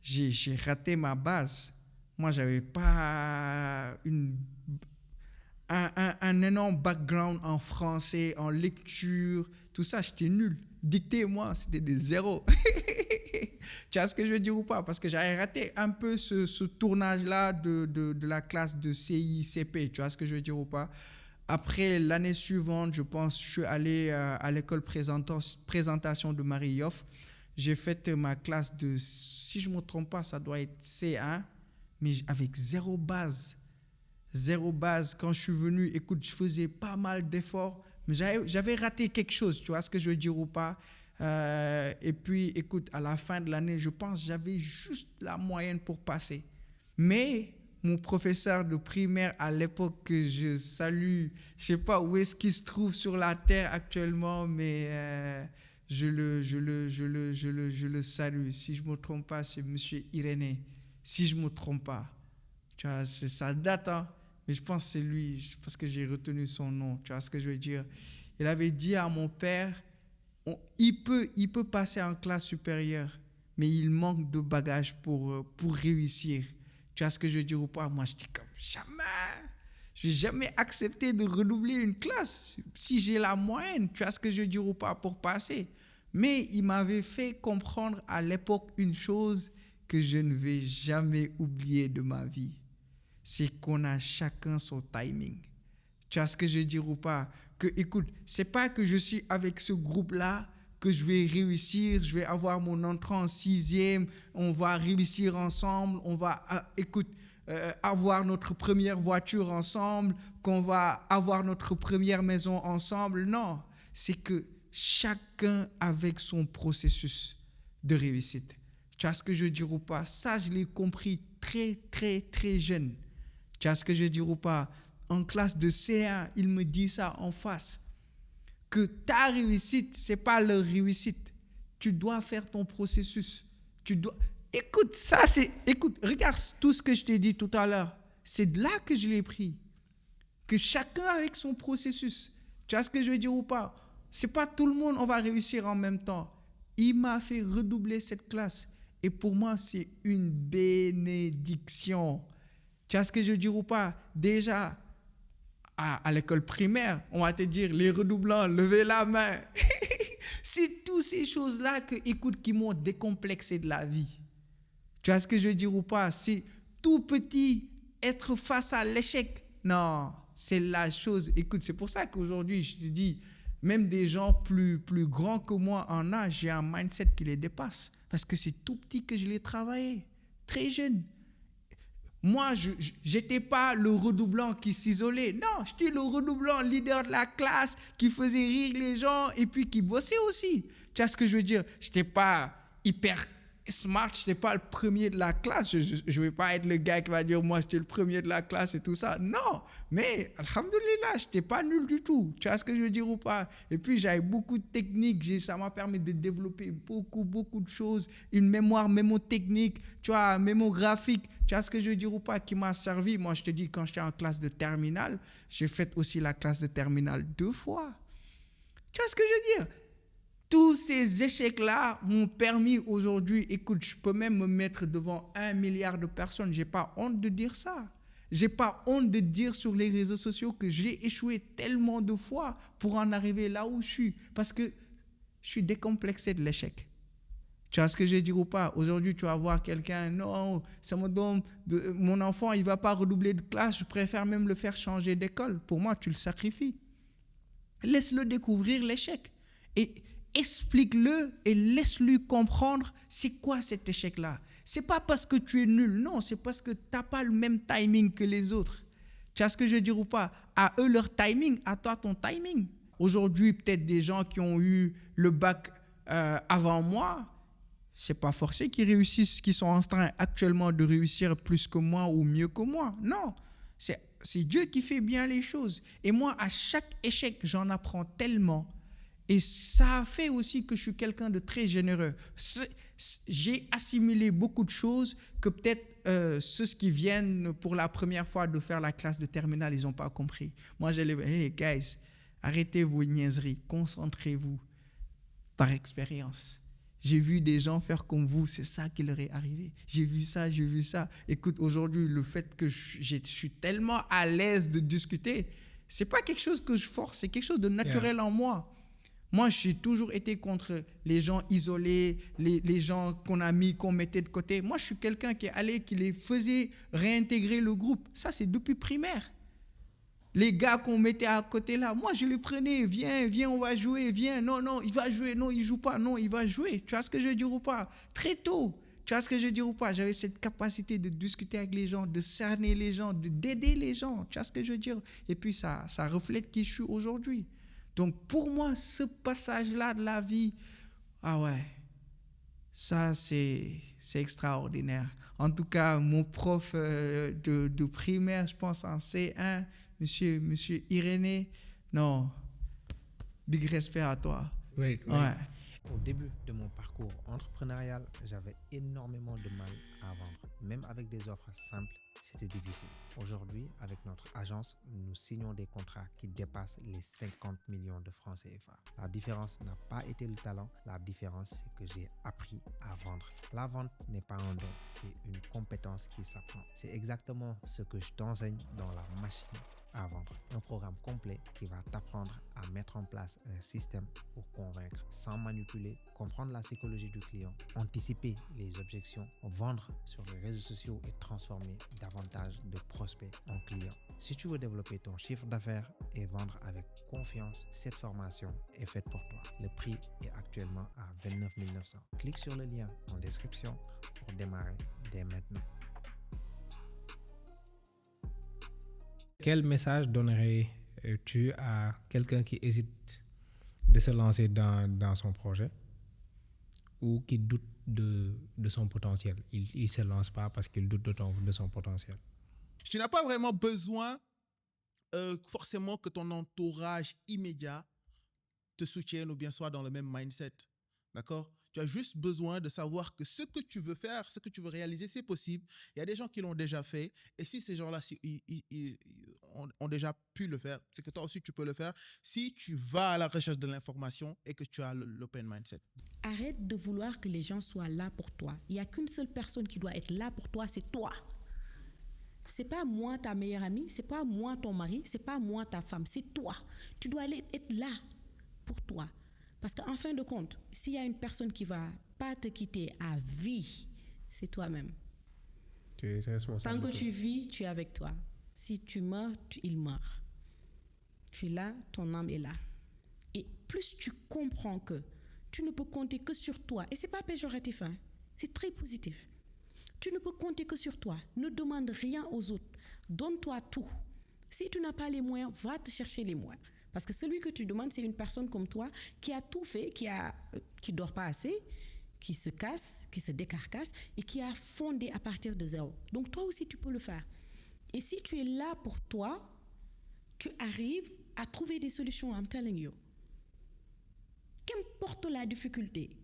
J'ai raté ma base. Moi, je n'avais pas un énorme background en français, en lecture, tout ça. J'étais nul. Dictée, moi, c'était des zéros. Tu vois ce que je veux dire ou pas? Parce que j'avais raté un peu ce tournage-là de la classe de CICP. Tu vois ce que je veux dire ou pas? Après, l'année suivante, je pense, je suis allé à l'école présentation de Marie Yoff. J'ai fait ma classe de, si je ne me trompe pas, ça doit être C1, mais avec zéro base. Zéro base. Quand je suis venu, écoute, je faisais pas mal d'efforts, mais j'avais raté quelque chose. Tu vois ce que je veux dire ou pas? Et puis, écoute, à la fin de l'année, je pense que j'avais juste la moyenne pour passer. Mais mon professeur de primaire à l'époque, que je salue, je ne sais pas où est-ce qu'il se trouve sur la terre actuellement, mais je le salue. Si je ne me trompe pas, c'est M. Irénée. Si je ne me trompe pas. Tu vois, ça date, hein? Mais je pense que c'est lui, parce que j'ai retenu son nom. Tu vois ce que je veux dire? Il avait dit à mon père, il peut passer en classe supérieure, mais il manque de bagages pour réussir. Tu vois ce que je veux dire ou pas? Moi, je dis comme jamais. Je n'ai jamais accepté de redoubler une classe. Si j'ai la moyenne, tu vois ce que je veux dire ou pas, pour passer. Mais il m'avait fait comprendre à l'époque une chose que je ne vais jamais oublier de ma vie. C'est qu'on a chacun son timing. Tu vois ce que je veux dire ou pas? Que, écoute, c'est pas que je suis avec ce groupe-là que je vais réussir, je vais avoir mon entrée en 6e, on va réussir ensemble, on va, avoir notre première voiture ensemble, qu'on va avoir notre première maison ensemble. Non, c'est que chacun avec son processus de réussite. Tu vois ce que je veux dire ou pas? Ça, je l'ai compris très, très, très jeune. Tu vois ce que je veux dire ou pas? En classe de C1, il me dit ça en face. Que ta réussite, ce n'est pas leur réussite. Tu dois faire ton processus. Tu dois... Écoute, ça c'est... Écoute, regarde tout ce que je t'ai dit tout à l'heure. C'est de là que je l'ai pris. Que chacun avec son processus. Tu vois ce que je veux dire ou pas? Ce n'est pas tout le monde, on va réussir en même temps. Il m'a fait redoubler cette classe. Et pour moi, c'est une bénédiction. Tu vois ce que je veux dire ou pas? Déjà, à l'école primaire, on va te dire, les redoublants, levez la main. C'est toutes ces choses-là qui m'ont décomplexé de la vie. Tu vois ce que je veux dire ou pas? C'est tout petit, être face à l'échec. Non, c'est la chose. Écoute, c'est pour ça qu'aujourd'hui, je te dis, même des gens plus grands que moi en âge, j'ai un mindset qui les dépasse. Parce que c'est tout petit que je l'ai travaillé, très jeune. Moi, je n'étais pas le redoublant qui s'isolait. Non, j'étais le redoublant, leader de la classe, qui faisait rire les gens et puis qui bossait aussi. Tu vois ce que je veux dire? Je n'étais pas hyper smart, je n'étais pas le premier de la classe. Je ne vais pas être le gars qui va dire, moi, j'étais le premier de la classe et tout ça. Non, mais, alhamdoulilah, je n'étais pas nul du tout. Tu vois ce que je veux dire ou pas? Et puis, j'avais beaucoup de techniques. Ça m'a permis de développer beaucoup de choses. Une mémoire mémotechnique, tu vois, mémographique. Tu vois ce que je veux dire ou pas? Qui m'a servi. Moi, je te dis, quand j'étais en classe de terminale, j'ai fait aussi la classe de terminale 2 fois. Tu vois ce que je veux dire? Tous ces échecs-là m'ont permis aujourd'hui, écoute, je peux même me mettre devant 1 milliard de personnes. Je n'ai pas honte de dire ça. Je n'ai pas honte de dire sur les réseaux sociaux que j'ai échoué tellement de fois pour en arriver là où je suis. Parce que je suis décomplexé de l'échec. Tu vois ce que je veux dire ou pas? Aujourd'hui, tu vas voir quelqu'un, non, ça me donne mon enfant, il ne va pas redoubler de classe, je préfère même le faire changer d'école. Pour moi, tu le sacrifies. Laisse-le découvrir l'échec. Et explique-le et laisse-lui comprendre c'est quoi cet échec-là. Ce n'est pas parce que tu es nul, non, c'est parce que tu n'as pas le même timing que les autres. Tu vois ce que je veux dire ou pas? À eux leur timing, à toi ton timing. Aujourd'hui, peut-être des gens qui ont eu le bac avant moi, c'est pas forcé qu'ils réussissent, qu'ils sont en train actuellement de réussir plus que moi ou mieux que moi. Non, c'est Dieu qui fait bien les choses. Et moi, à chaque échec, j'en apprends tellement. Et ça a fait aussi que je suis quelqu'un de très généreux. J'ai assimilé beaucoup de choses que peut-être ceux qui viennent pour la première fois de faire la classe de terminale, ils n'ont pas compris. Moi, je les dis, hey guys, arrêtez vos niaiseries, concentrez-vous par expérience. J'ai vu des gens faire comme vous, c'est ça qui leur est arrivé. J'ai vu ça. Écoute, aujourd'hui, le fait que je suis tellement à l'aise de discuter, c'est pas quelque chose que je force, c'est quelque chose de naturel en moi. Moi, j'ai toujours été contre les gens isolés, les gens qu'on mettait de côté. Moi, je suis quelqu'un qui est allé, qui les faisait réintégrer le groupe. Ça, c'est depuis primaire. Les gars qu'on mettait à côté là, moi, je les prenais. Viens, on va jouer. Viens, non, il va jouer. Non, il joue pas. Non, il va jouer. Tu vois ce que je veux dire ou pas? Très tôt. Tu vois ce que je veux dire ou pas? J'avais cette capacité de discuter avec les gens, de cerner les gens, d'aider les gens. Tu vois ce que je veux dire? Et puis, ça reflète qui je suis aujourd'hui. Donc, pour moi, ce passage-là de la vie, ah ouais, ça, c'est extraordinaire. En tout cas, mon prof de primaire, je pense en C1, monsieur Irénée, non, big respect à toi. Oui. Ouais. Au début de mon parcours entrepreneurial, j'avais énormément de mal à vendre. Même avec des offres simples, c'était difficile. Aujourd'hui, avec notre agence, nous signons des contrats qui dépassent les 50 millions de francs CFA. La différence n'a pas été le talent, la différence c'est que j'ai appris à vendre. La vente n'est pas un don, c'est une compétence qui s'apprend. C'est exactement ce que je t'enseigne dans la machine à vendre. Un programme complet qui va t'apprendre à mettre en place un système pour convaincre sans manipuler, comprendre la psychologie du client, anticiper les objections, vendre sur les réseaux sociaux et transformer davantage de prospects en clients. Si tu veux développer ton chiffre d'affaires et vendre avec confiance, cette formation est faite pour toi. Le prix est actuellement à 29 900. Clique sur le lien en description pour démarrer dès maintenant. Quel message donnerais-tu à quelqu'un qui hésite de se lancer dans son projet ou qui doute de son potentiel? Il ne se lance pas parce qu'il doute de son potentiel. Tu n'as pas vraiment besoin forcément que ton entourage immédiat te soutienne ou bien soit dans le même mindset. D'accord? Tu as juste besoin de savoir que ce que tu veux faire, ce que tu veux réaliser, c'est possible. Il y a des gens qui l'ont déjà fait. Et si ces gens-là ils ont déjà pu le faire, c'est que toi aussi, tu peux le faire si tu vas à la recherche de l'information et que tu as l'open mindset. Arrête de vouloir que les gens soient là pour toi. Il n'y a qu'une seule personne qui doit être là pour toi, c'est toi. C'est pas moi ta meilleure amie, c'est pas moi ton mari, c'est pas moi ta femme, c'est toi. Tu dois être là pour toi. Parce qu'en fin de compte, s'il y a une personne qui ne va pas te quitter à vie, c'est toi-même. Tu es responsable. Tant que tu vis, tu es avec toi. Si tu meurs, il meurt. Tu es là, ton âme est là. Et plus tu comprends que tu ne peux compter que sur toi, et ce n'est pas péjoratif, hein, c'est très positif. Tu ne peux compter que sur toi. Ne demande rien aux autres. Donne-toi tout. Si tu n'as pas les moyens, va te chercher les moyens. Parce que celui que tu demandes, c'est une personne comme toi qui a tout fait, qui dort pas assez, qui se casse, qui se décarcasse et qui a fondé à partir de zéro. Donc toi aussi, tu peux le faire. Et si tu es là pour toi, tu arrives à trouver des solutions, I'm telling you. Qu'importe la difficulté,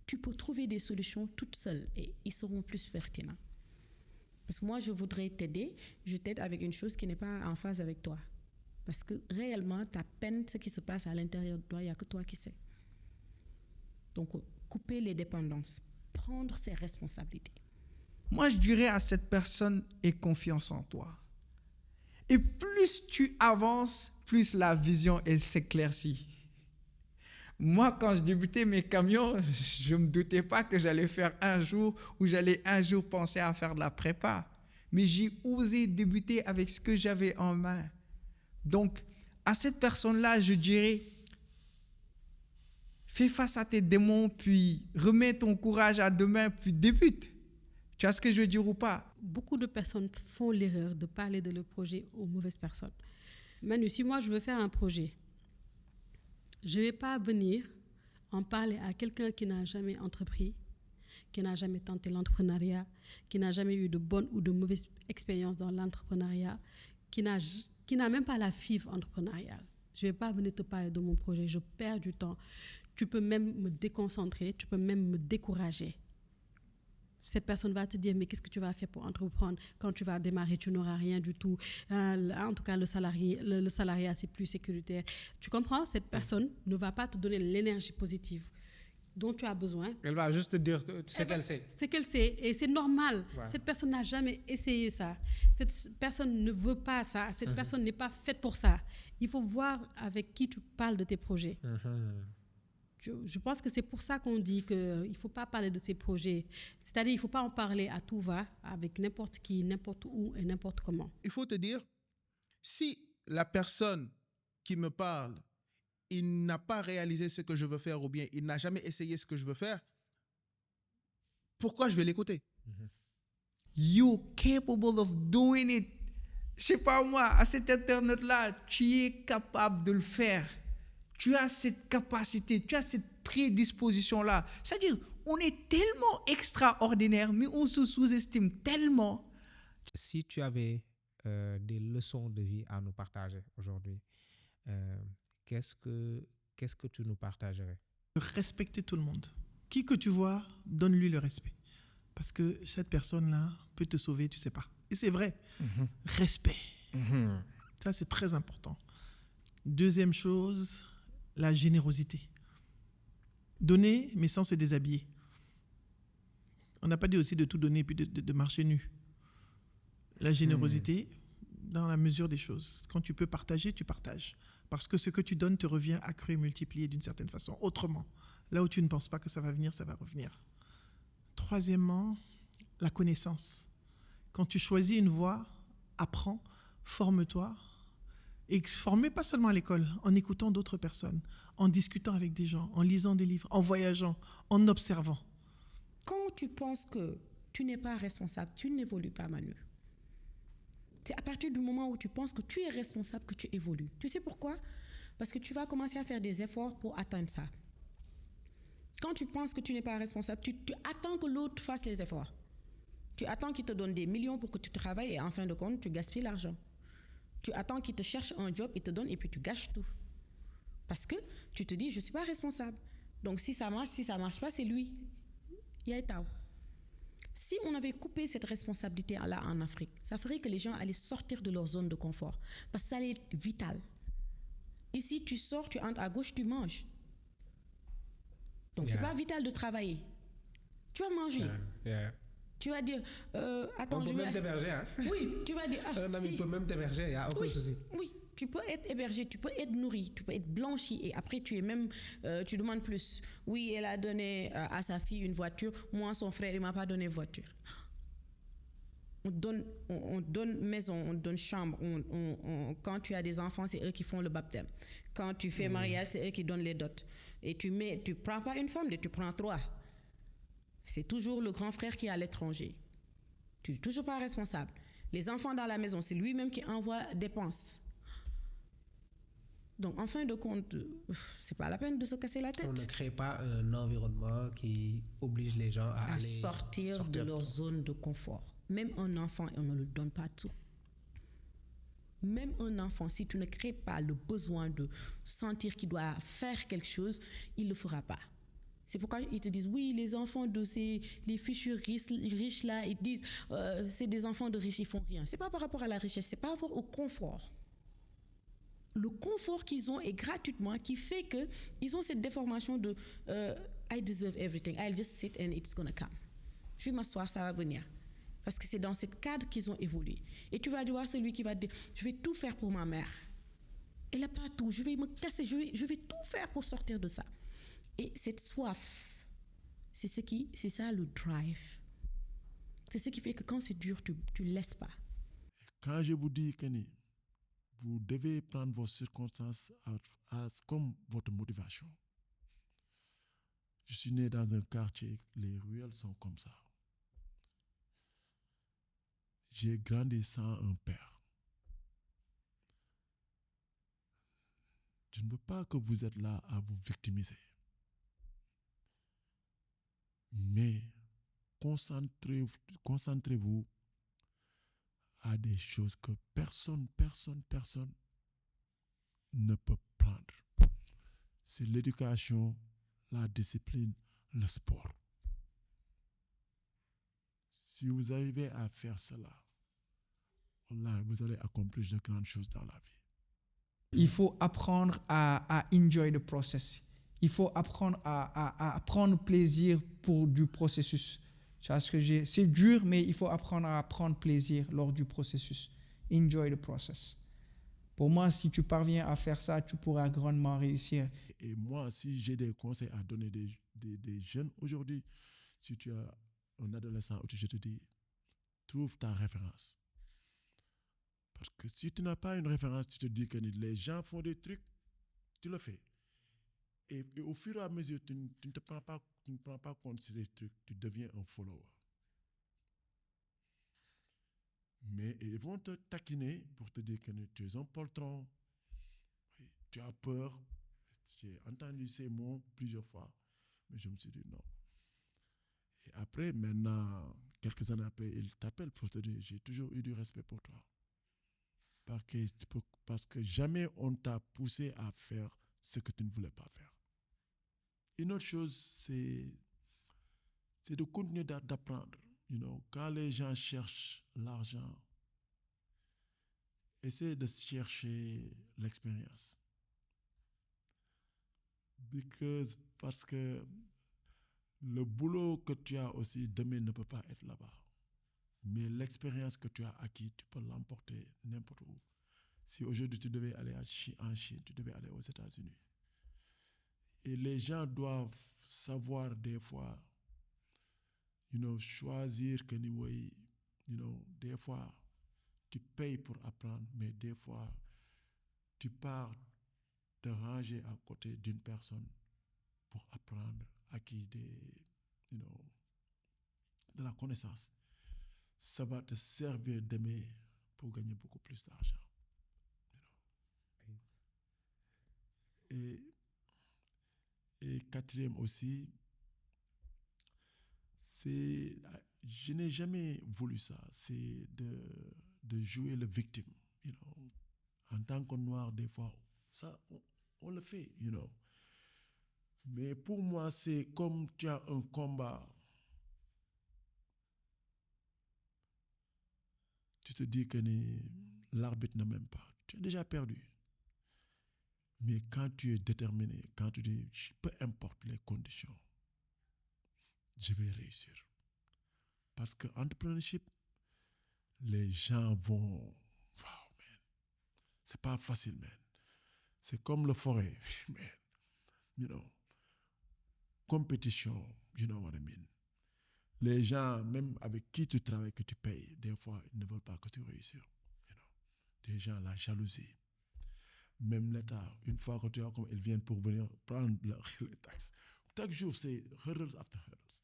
tu peux trouver des solutions toute seule et ils seront plus pertinents. Parce que moi, je voudrais t'aider, je t'aide avec une chose qui n'est pas en phase avec toi. Parce que réellement, ta peine, ce qui se passe à l'intérieur de toi, il n'y a que toi qui sais. Donc, couper les dépendances, prendre ses responsabilités. Moi, je dirais à cette personne, aie confiance en toi. Et plus tu avances, plus la vision elle s'éclaircit. Moi, quand je débutais mes camions, je ne me doutais pas que j'allais faire un jour ou j'allais un jour penser à faire de la prépa. Mais j'ai osé débuter avec ce que j'avais en main. Donc, à cette personne-là, je dirais, fais face à tes démons, puis remets ton courage à demain, puis débute. Tu vois ce que je veux dire ou pas? beaucoup de personnes font l'erreur de parler de leur projet aux mauvaises personnes. Manu, si moi je veux faire un projet, je ne vais pas venir en parler à quelqu'un qui n'a jamais entrepris, qui n'a jamais tenté l'entrepreneuriat, qui n'a jamais eu de bonnes ou de mauvaises expériences dans l'entrepreneuriat, qui n'a même pas la fibre entrepreneuriale. Je ne vais pas venir te parler de mon projet, je perds du temps. Tu peux même me déconcentrer, tu peux même me décourager. Cette personne va te dire, mais qu'est-ce que tu vas faire pour entreprendre? Quand tu vas démarrer, tu n'auras rien du tout. En tout cas, le salariat, c'est plus sécuritaire. Tu comprends? Cette personne ne va pas te donner l'énergie positive dont tu as besoin. Elle va juste te dire ce qu'elle sait. Ce qu'elle sait, et c'est normal. Ouais. Cette personne n'a jamais essayé ça. Cette personne ne veut pas ça. Cette personne n'est pas faite pour ça. Il faut voir avec qui tu parles de tes projets. Je pense que c'est pour ça qu'on dit qu'il ne faut pas parler de ces projets. C'est-à-dire qu'il ne faut pas en parler à tout va, avec n'importe qui, n'importe où et n'importe comment. Il faut te dire, si la personne qui me parle, il n'a pas réalisé ce que je veux faire ou bien il n'a jamais essayé ce que je veux faire, pourquoi je vais l'écouter? You capable of doing it. Je sais pas moi, à cette internet-là, tu es capable de le faire. Tu as cette capacité, tu as cette prédisposition-là. C'est-à-dire, on est tellement extraordinaire, mais on se sous-estime tellement. Si tu avais des leçons de vie à nous partager aujourd'hui, qu'est-ce que tu nous partagerais? Respecter tout le monde. Qui que tu vois, donne-lui le respect. Parce que cette personne-là peut te sauver, tu sais pas. Et c'est vrai. Respect. Ça, c'est très important. Deuxième chose, la générosité. Donner, mais sans se déshabiller. On n'a pas dit aussi de tout donner et puis de marcher nu. La générosité, dans la mesure des choses. Quand tu peux partager, tu partages. Parce que ce que tu donnes te revient accru et multiplié d'une certaine façon. Autrement, là où tu ne penses pas que ça va venir, ça va revenir. Troisièmement, la connaissance. Quand tu choisis une voie, apprends, forme-toi. Et former pas seulement à l'école, en écoutant d'autres personnes, en discutant avec des gens, en lisant des livres, en voyageant, en observant. Quand tu penses que tu n'es pas responsable, tu n'évolues pas, Manu. C'est à partir du moment où tu penses que tu es responsable que tu évolues. Tu sais pourquoi? Parce que tu vas commencer à faire des efforts pour atteindre ça. Quand tu penses que tu n'es pas responsable, tu attends que l'autre fasse les efforts. Tu attends qu'il te donne des millions pour que tu travailles et en fin de compte, tu gaspilles l'argent. Tu attends qu'il te cherche un job, il te donne et puis tu gâches tout. Parce que tu te dis, je ne suis pas responsable. Donc si ça marche pas, c'est lui. Yaitao. Si on avait coupé cette responsabilité-là en Afrique, ça ferait que les gens allaient sortir de leur zone de confort. Parce que ça allait être vital. Ici, tu sors, tu entres à gauche, tu manges. Donc, c'est pas vital de travailler. Tu vas manger. Tu vas dire, attends, on peut même t'héberger, hein? Oui, tu vas dire, un ami peut même t'héberger, il n'y a aucun souci. Oui, tu peux être hébergé, tu peux être nourri, tu peux être blanchi et après tu es même, tu demandes plus. Oui, elle a donné à sa fille une voiture, moi, son frère, il ne m'a pas donné voiture. On donne maison, on donne chambre. Quand tu as des enfants, c'est eux qui font le baptême. Quand tu fais mariage, c'est eux qui donnent les dots. Et tu prends pas une femme, tu prends 3. C'est toujours le grand frère qui est à l'étranger. Tu n'es toujours pas responsable. Les enfants dans la maison, c'est lui-même qui envoie dépenses. Donc, en fin de compte, c'est pas la peine de se casser la tête. On ne crée pas un environnement qui oblige les gens à aller sortir de leur zone de confort. Même un enfant, on ne lui donne pas tout. Même un enfant, si tu ne crées pas le besoin de sentir qu'il doit faire quelque chose, il ne le fera pas. C'est pourquoi ils te disent, oui, les enfants de les fichus riches là, ils disent, c'est des enfants de riches, ils font rien. C'est pas par rapport à la richesse, c'est par rapport au confort. Le confort qu'ils ont est gratuitement, qui fait qu'ils ont cette déformation de I deserve everything, I'll just sit and it's gonna come. Je vais m'asseoir, ça va venir. Parce que c'est dans ce cadre qu'ils ont évolué. Et tu vas voir celui qui va te dire, je vais tout faire pour ma mère. Elle n'a pas tout, je vais me casser, je vais tout faire pour sortir de ça. Et cette soif, c'est ça le drive. C'est ce qui fait que quand c'est dur, tu ne laisses pas. Quand je vous dis, Kenny, vous devez prendre vos circonstances comme votre motivation. Je suis né dans un quartier, les ruelles sont comme ça. j'ai grandi sans un père. Je ne veux pas que vous êtes là à vous victimiser. Mais concentrez-vous à des choses que personne ne peut prendre. C'est l'éducation, la discipline, le sport. Si vous arrivez à faire cela, Allah, vous allez accomplir de grandes choses dans la vie. Il faut apprendre à enjoy the process. Il faut apprendre à prendre plaisir pour du processus. Tu vois ce que j'ai? C'est dur, mais il faut apprendre à prendre plaisir lors du processus. Enjoy the process. Pour moi, si tu parviens à faire ça, tu pourras grandement réussir. Et moi, si j'ai des conseils à donner des jeunes aujourd'hui, si tu as un adolescent, je te dis, trouve ta référence. Parce que si tu n'as pas une référence, tu te dis que les gens font des trucs, tu le fais. Et au fur et à mesure, tu ne prends pas compte de ces trucs, tu deviens un follower. Mais ils vont te taquiner pour te dire que tu es un poltron, tu as peur. J'ai entendu ces mots plusieurs fois, mais je me suis dit non. Et après, maintenant, quelques années après, ils t'appellent pour te dire, j'ai toujours eu du respect pour toi. Parce que jamais on t'a poussé à faire ce que tu ne voulais pas faire. Une autre chose, c'est de continuer d'apprendre. Quand les gens cherchent l'argent, essaie de chercher l'expérience. Parce que le boulot que tu as aussi demain ne peut pas être là-bas. Mais l'expérience que tu as acquis, tu peux l'emporter n'importe où. Si aujourd'hui tu devais aller en Chine, tu devais aller aux États-Unis. Et les gens doivent savoir des fois, choisir que des fois, tu payes pour apprendre, mais des fois, tu pars te ranger à côté d'une personne pour apprendre, acquis de la connaissance. Ça va te servir demain pour gagner beaucoup plus d'argent. Et quatrième aussi, je n'ai jamais voulu ça, c'est de jouer le victime. En tant que noir, des fois, ça, on le fait, Mais pour moi, c'est comme tu as un combat. Tu te dis que l'arbitre ne m'aime pas. Tu as déjà perdu. Mais quand tu es déterminé, quand tu dis, peu importe les conditions, je vais réussir. Parce que entrepreneurship, les gens vont, wow, man, c'est pas facile, man. C'est comme le forêt, man. Compétition, you know what I mean. Les gens, même avec qui tu travailles, que tu payes, des fois, ils ne veulent pas que tu réussisses. Des gens, la jalousie. Même l'État, une fois que tu as comme ils viennent pour venir prendre les taxes. Chaque jour, c'est hurdles after hurdles.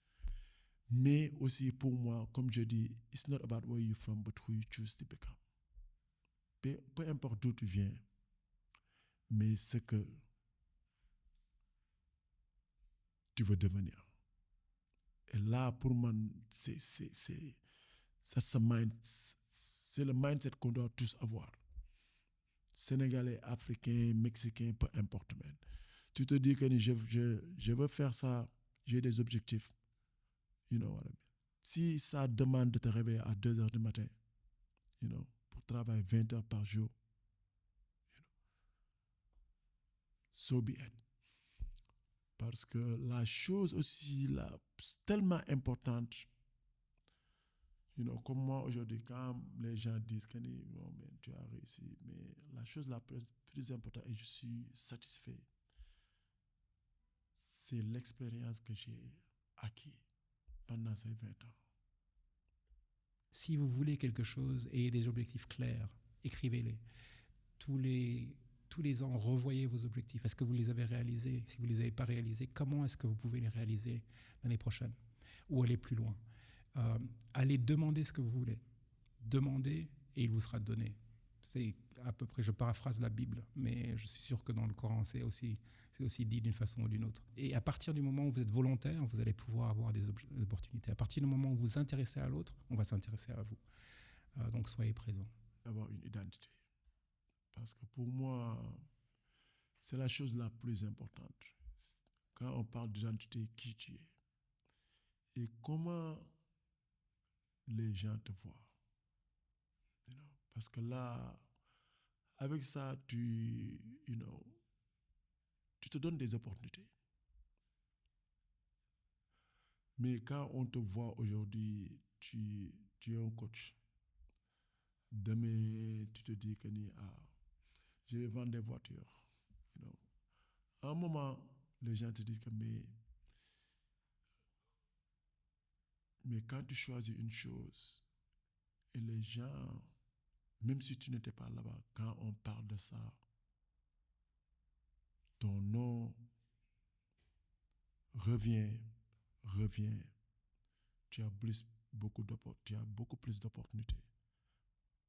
Mais aussi pour moi, comme je dis, it's not about where you're from, but who you choose to become. Peu importe d'où tu viens, mais ce que tu veux devenir. Et là, pour moi, c'est le mindset qu'on doit tous avoir. Sénégalais, Africains, Mexicains, peu importe. Man. Tu te dis que je veux faire ça, j'ai des objectifs. You know what I mean? Si ça demande de te réveiller à 2 heures du matin, pour travailler 20 heures par jour, so be it. Parce que la chose aussi tellement importante, comme moi aujourd'hui, quand les gens disent que tu as réussi, mais la chose la plus importante, et je suis satisfait, c'est l'expérience que j'ai acquise pendant ces 20 ans. Si vous voulez quelque chose et des objectifs clairs, écrivez-les. Tous les ans, revoyez vos objectifs. Est-ce que vous les avez réalisés? Si vous ne les avez pas réalisés, comment est-ce que vous pouvez les réaliser l'année prochaine? Ou aller plus loin? Allez demander ce que vous voulez. demandez et il vous sera donné. C'est à peu près, je paraphrase la Bible, mais je suis sûr que dans le Coran, c'est aussi dit d'une façon ou d'une autre. Et à partir du moment où vous êtes volontaire, vous allez pouvoir avoir des opportunités. À partir du moment où vous vous intéressez à l'autre, on va s'intéresser à vous. Donc soyez présents. Avoir une identité. Parce que pour moi, c'est la chose la plus importante. Quand on parle d'identité, qui tu es et comment les gens te voient. Parce que là, avec ça, tu te donnes des opportunités. Mais quand on te voit aujourd'hui, tu es un coach. Demain, tu te dis que je vais vendre des voitures. À un moment, les gens te disent que mais quand tu choisis une chose et les gens, même si tu n'étais pas là-bas, quand on parle de ça, ton nom revient, tu as beaucoup plus d'opportunités.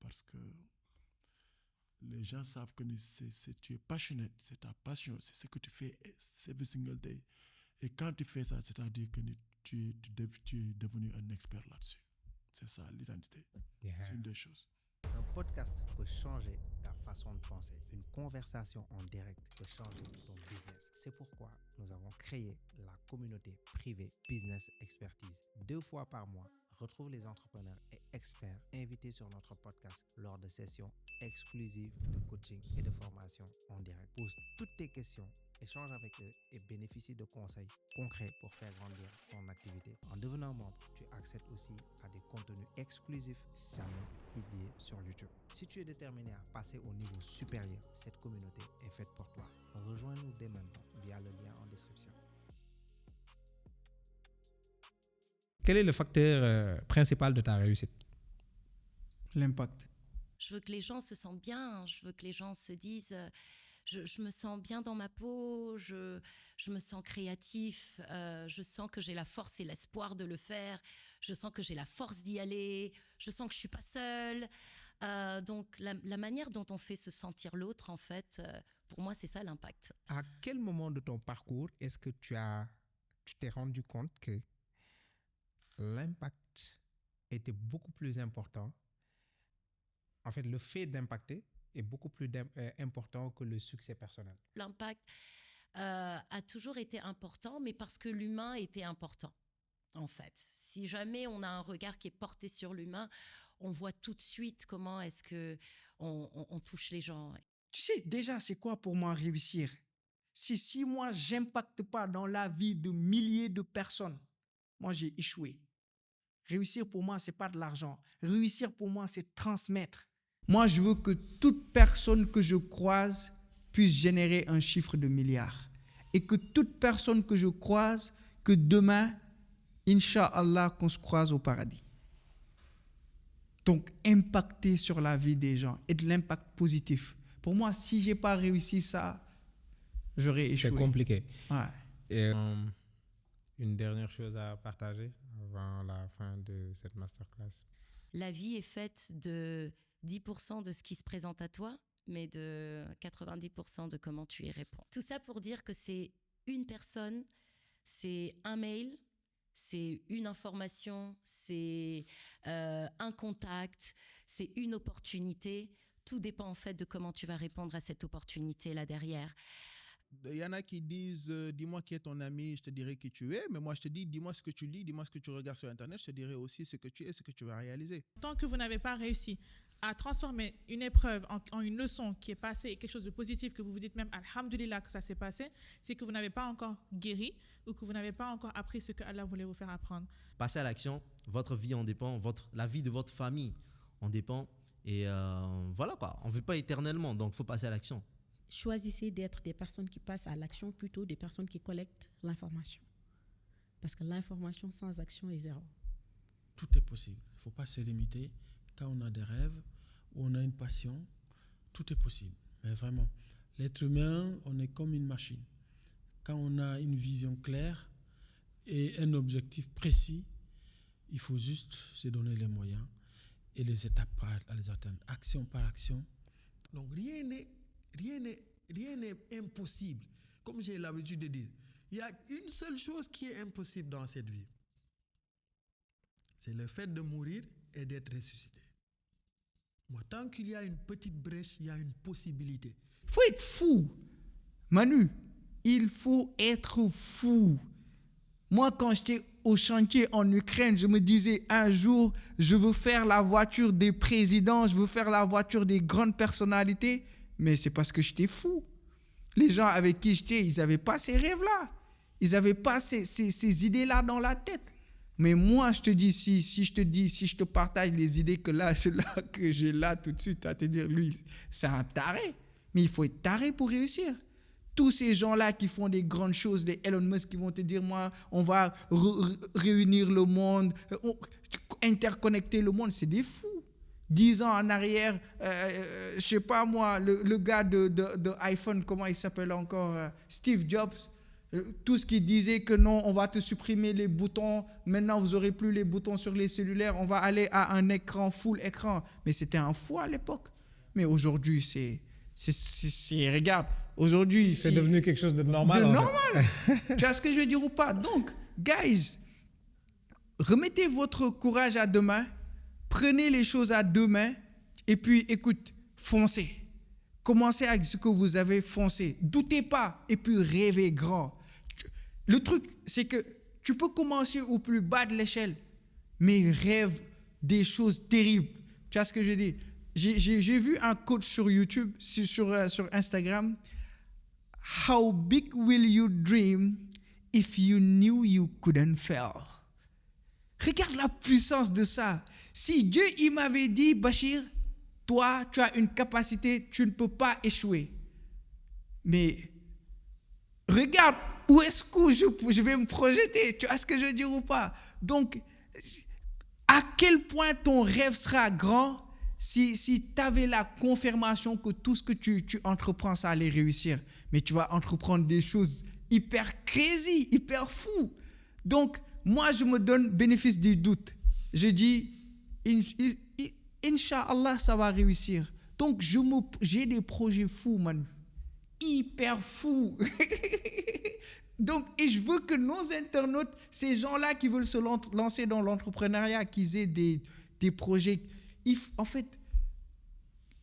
Parce que les gens savent que tu es passionné, c'est ta passion, c'est ce que tu fais every single day. Et quand tu fais ça, c'est-à-dire que tu es devenu un expert là-dessus. C'est ça, l'identité. Yeah. C'est une des choses. Un podcast peut changer ta façon de penser. Une conversation en direct peut changer ton business. C'est pourquoi nous avons créé la communauté privée Business Expertise. 2 fois par mois, retrouve les entrepreneurs et experts invités sur notre podcast lors de sessions exclusives de coaching et de formation en direct. Pose toutes tes questions, échange avec eux et bénéficie de conseils concrets pour faire grandir ton activité. En devenant membre, tu accèdes aussi à des contenus exclusifs jamais publiés sur YouTube. Si tu es déterminé à passer au niveau supérieur, cette communauté est faite pour toi. Rejoins-nous dès maintenant via le lien en description. Quel est le facteur principal de ta réussite? L'impact. Je veux que les gens se sentent bien, je veux que les gens se disent je me sens bien dans ma peau, je me sens créatif, je sens que j'ai la force et l'espoir de le faire, je sens que j'ai la force d'y aller, je sens que je ne suis pas seule. Donc la manière dont on fait se sentir l'autre, en fait, pour moi, c'est ça l'impact. À quel moment de ton parcours est-ce que tu t'es rendu compte que l'impact était beaucoup plus important? En fait, le fait d'impacter est beaucoup plus important que le succès personnel. L'impact a toujours été important, mais parce que l'humain était important, en fait. Si jamais on a un regard qui est porté sur l'humain, on voit tout de suite comment est-ce qu'on touche les gens. Tu sais déjà c'est quoi pour moi réussir? Si moi, j'impacte pas dans la vie de milliers de personnes, moi, j'ai échoué. Réussir pour moi, c'est pas de l'argent. Réussir pour moi, c'est transmettre. Moi, je veux que toute personne que je croise puisse générer un chiffre de milliards. Et que toute personne que je croise, que demain, Inch'Allah, qu'on se croise au paradis. Donc, impacter sur la vie des gens et de l'impact positif. Pour moi, si je n'ai pas réussi ça, j'aurais échoué. C'est compliqué. Ouais. Et une dernière chose à partager avant la fin de cette masterclass. La vie est faite de 10% de ce qui se présente à toi, mais de 90% de comment tu y réponds. Tout ça pour dire que c'est une personne, c'est un mail, c'est une information, c'est un contact, c'est une opportunité. Tout dépend en fait de comment tu vas répondre à cette opportunité là derrière. Il y en a qui disent dis-moi qui est ton ami, je te dirai qui tu es. Mais moi, je te dis dis-moi ce que tu lis, dis-moi ce que tu regardes sur Internet, je te dirai aussi ce que tu es, ce que tu vas réaliser. Tant que vous n'avez pas réussi à transformer une épreuve en une leçon qui est passée et quelque chose de positif, que vous vous dites même Alhamdulillah que ça s'est passé, c'est que vous n'avez pas encore guéri ou que vous n'avez pas encore appris ce que Allah voulait vous faire apprendre. Passez à l'action, votre vie en dépend, la vie de votre famille en dépend. Et voilà quoi, on ne vit pas éternellement, donc il faut passer à l'action. Choisissez d'être des personnes qui passent à l'action plutôt des personnes qui collectent l'information. Parce que l'information sans action est zéro. Tout est possible. Il ne faut pas se limiter. Quand on a des rêves ou on a une passion, tout est possible. Mais vraiment, l'être humain, on est comme une machine. Quand on a une vision claire et un objectif précis, il faut juste se donner les moyens et les étapes à les atteindre, action par action. Donc rien n'est impossible. Comme j'ai l'habitude de dire, il y a une seule chose qui est impossible dans cette vie. C'est le fait de mourir et d'être ressuscité. Moi, tant qu'il y a une petite brèche, il y a une possibilité. Il faut être fou. Manu, il faut être fou. Moi, quand j'étais au chantier en Ukraine, je me disais un jour, je veux faire la voiture des présidents, je veux faire la voiture des grandes personnalités, mais c'est parce que j'étais fou. Les gens avec qui j'étais, ils n'avaient pas ces rêves-là. Ils n'avaient pas ces idées-là dans la tête. Mais moi, je te dis, si je te partage les idées que j'ai là tout de suite, tu vas te dire, lui, c'est un taré. Mais il faut être taré pour réussir. Tous ces gens-là qui font des grandes choses, des Elon Musk qui vont te dire, moi, on va réunir le monde, interconnecter le monde, c'est des fous. 10 ans en arrière, je sais pas moi, le gars de iPhone, comment il s'appelle encore, Steve Jobs, tout ce qui disait que non, on va te supprimer les boutons, maintenant vous n'aurez plus les boutons sur les cellulaires, on va aller à un écran, full écran. Mais c'était un fou à l'époque. Mais aujourd'hui, regarde, aujourd'hui... C'est devenu quelque chose de normal. Tu vois ce que je veux dire ou pas? Donc, guys, remettez votre courage à deux mains, prenez les choses à deux mains, et puis, écoute, foncez. Commencez avec ce que vous avez, foncé. Doutez pas, et puis rêvez grand. Le truc, c'est que tu peux commencer au plus bas de l'échelle, mais rêve des choses terribles. Tu vois ce que je dis? J'ai vu un coach sur YouTube, sur Instagram. How big will you dream if you knew you couldn't fail? Regarde la puissance de ça. Si Dieu il m'avait dit, Bachir, toi, tu as une capacité, tu ne peux pas échouer. Mais regarde où est-ce que je vais me projeter. Tu vois ce que je veux dire ou pas? Donc, à quel point ton rêve sera grand si tu avais la confirmation que tout ce que tu entreprends, ça allait réussir. Mais tu vas entreprendre des choses hyper crazy, hyper fou. Donc, moi, je me donne bénéfice du doute. Je dis, Inch'Allah, ça va réussir. Donc, j'ai des projets fous, man. Hyper fous. Donc, et je veux que nos internautes, ces gens-là qui veulent se lancer dans l'entrepreneuriat, qu'ils aient des projets. En fait,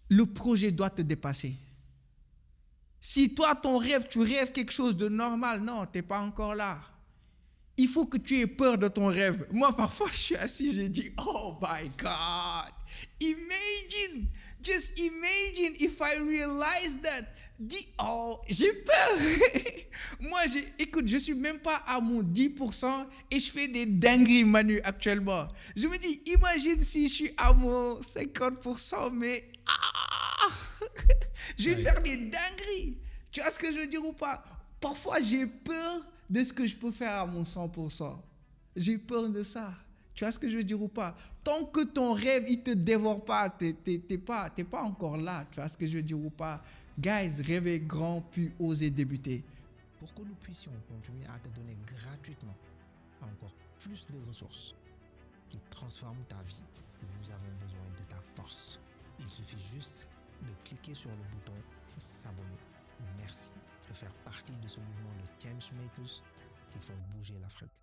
le projet doit te dépasser. Si toi, ton rêve, tu rêves quelque chose de normal, non, tu n'es pas encore là. Il faut que tu aies peur de ton rêve. Moi, parfois, je suis assis, j'ai dit, oh my God, just imagine if I realize that. J'ai peur. Moi, écoute, je ne suis même pas à mon 10% et je fais des dingueries, Manu, actuellement. Je me dis, imagine si je suis à mon 50%, mais je vais faire des dingueries. Tu vois ce que je veux dire ou pas? Parfois, j'ai peur de ce que je peux faire à mon 100%. J'ai peur de ça. Tu vois ce que je veux dire ou pas? Tant que ton rêve, il ne te dévore pas, tu n'es pas encore là. Tu vois ce que je veux dire ou pas? Guys, rêvez grand, puis osez débuter. Pour que nous puissions continuer à te donner gratuitement encore plus de ressources qui transforment ta vie, nous avons besoin de ta force. Il suffit juste de cliquer sur le bouton s'abonner. Merci de faire partie de ce mouvement de changemakers qui font bouger l'Afrique.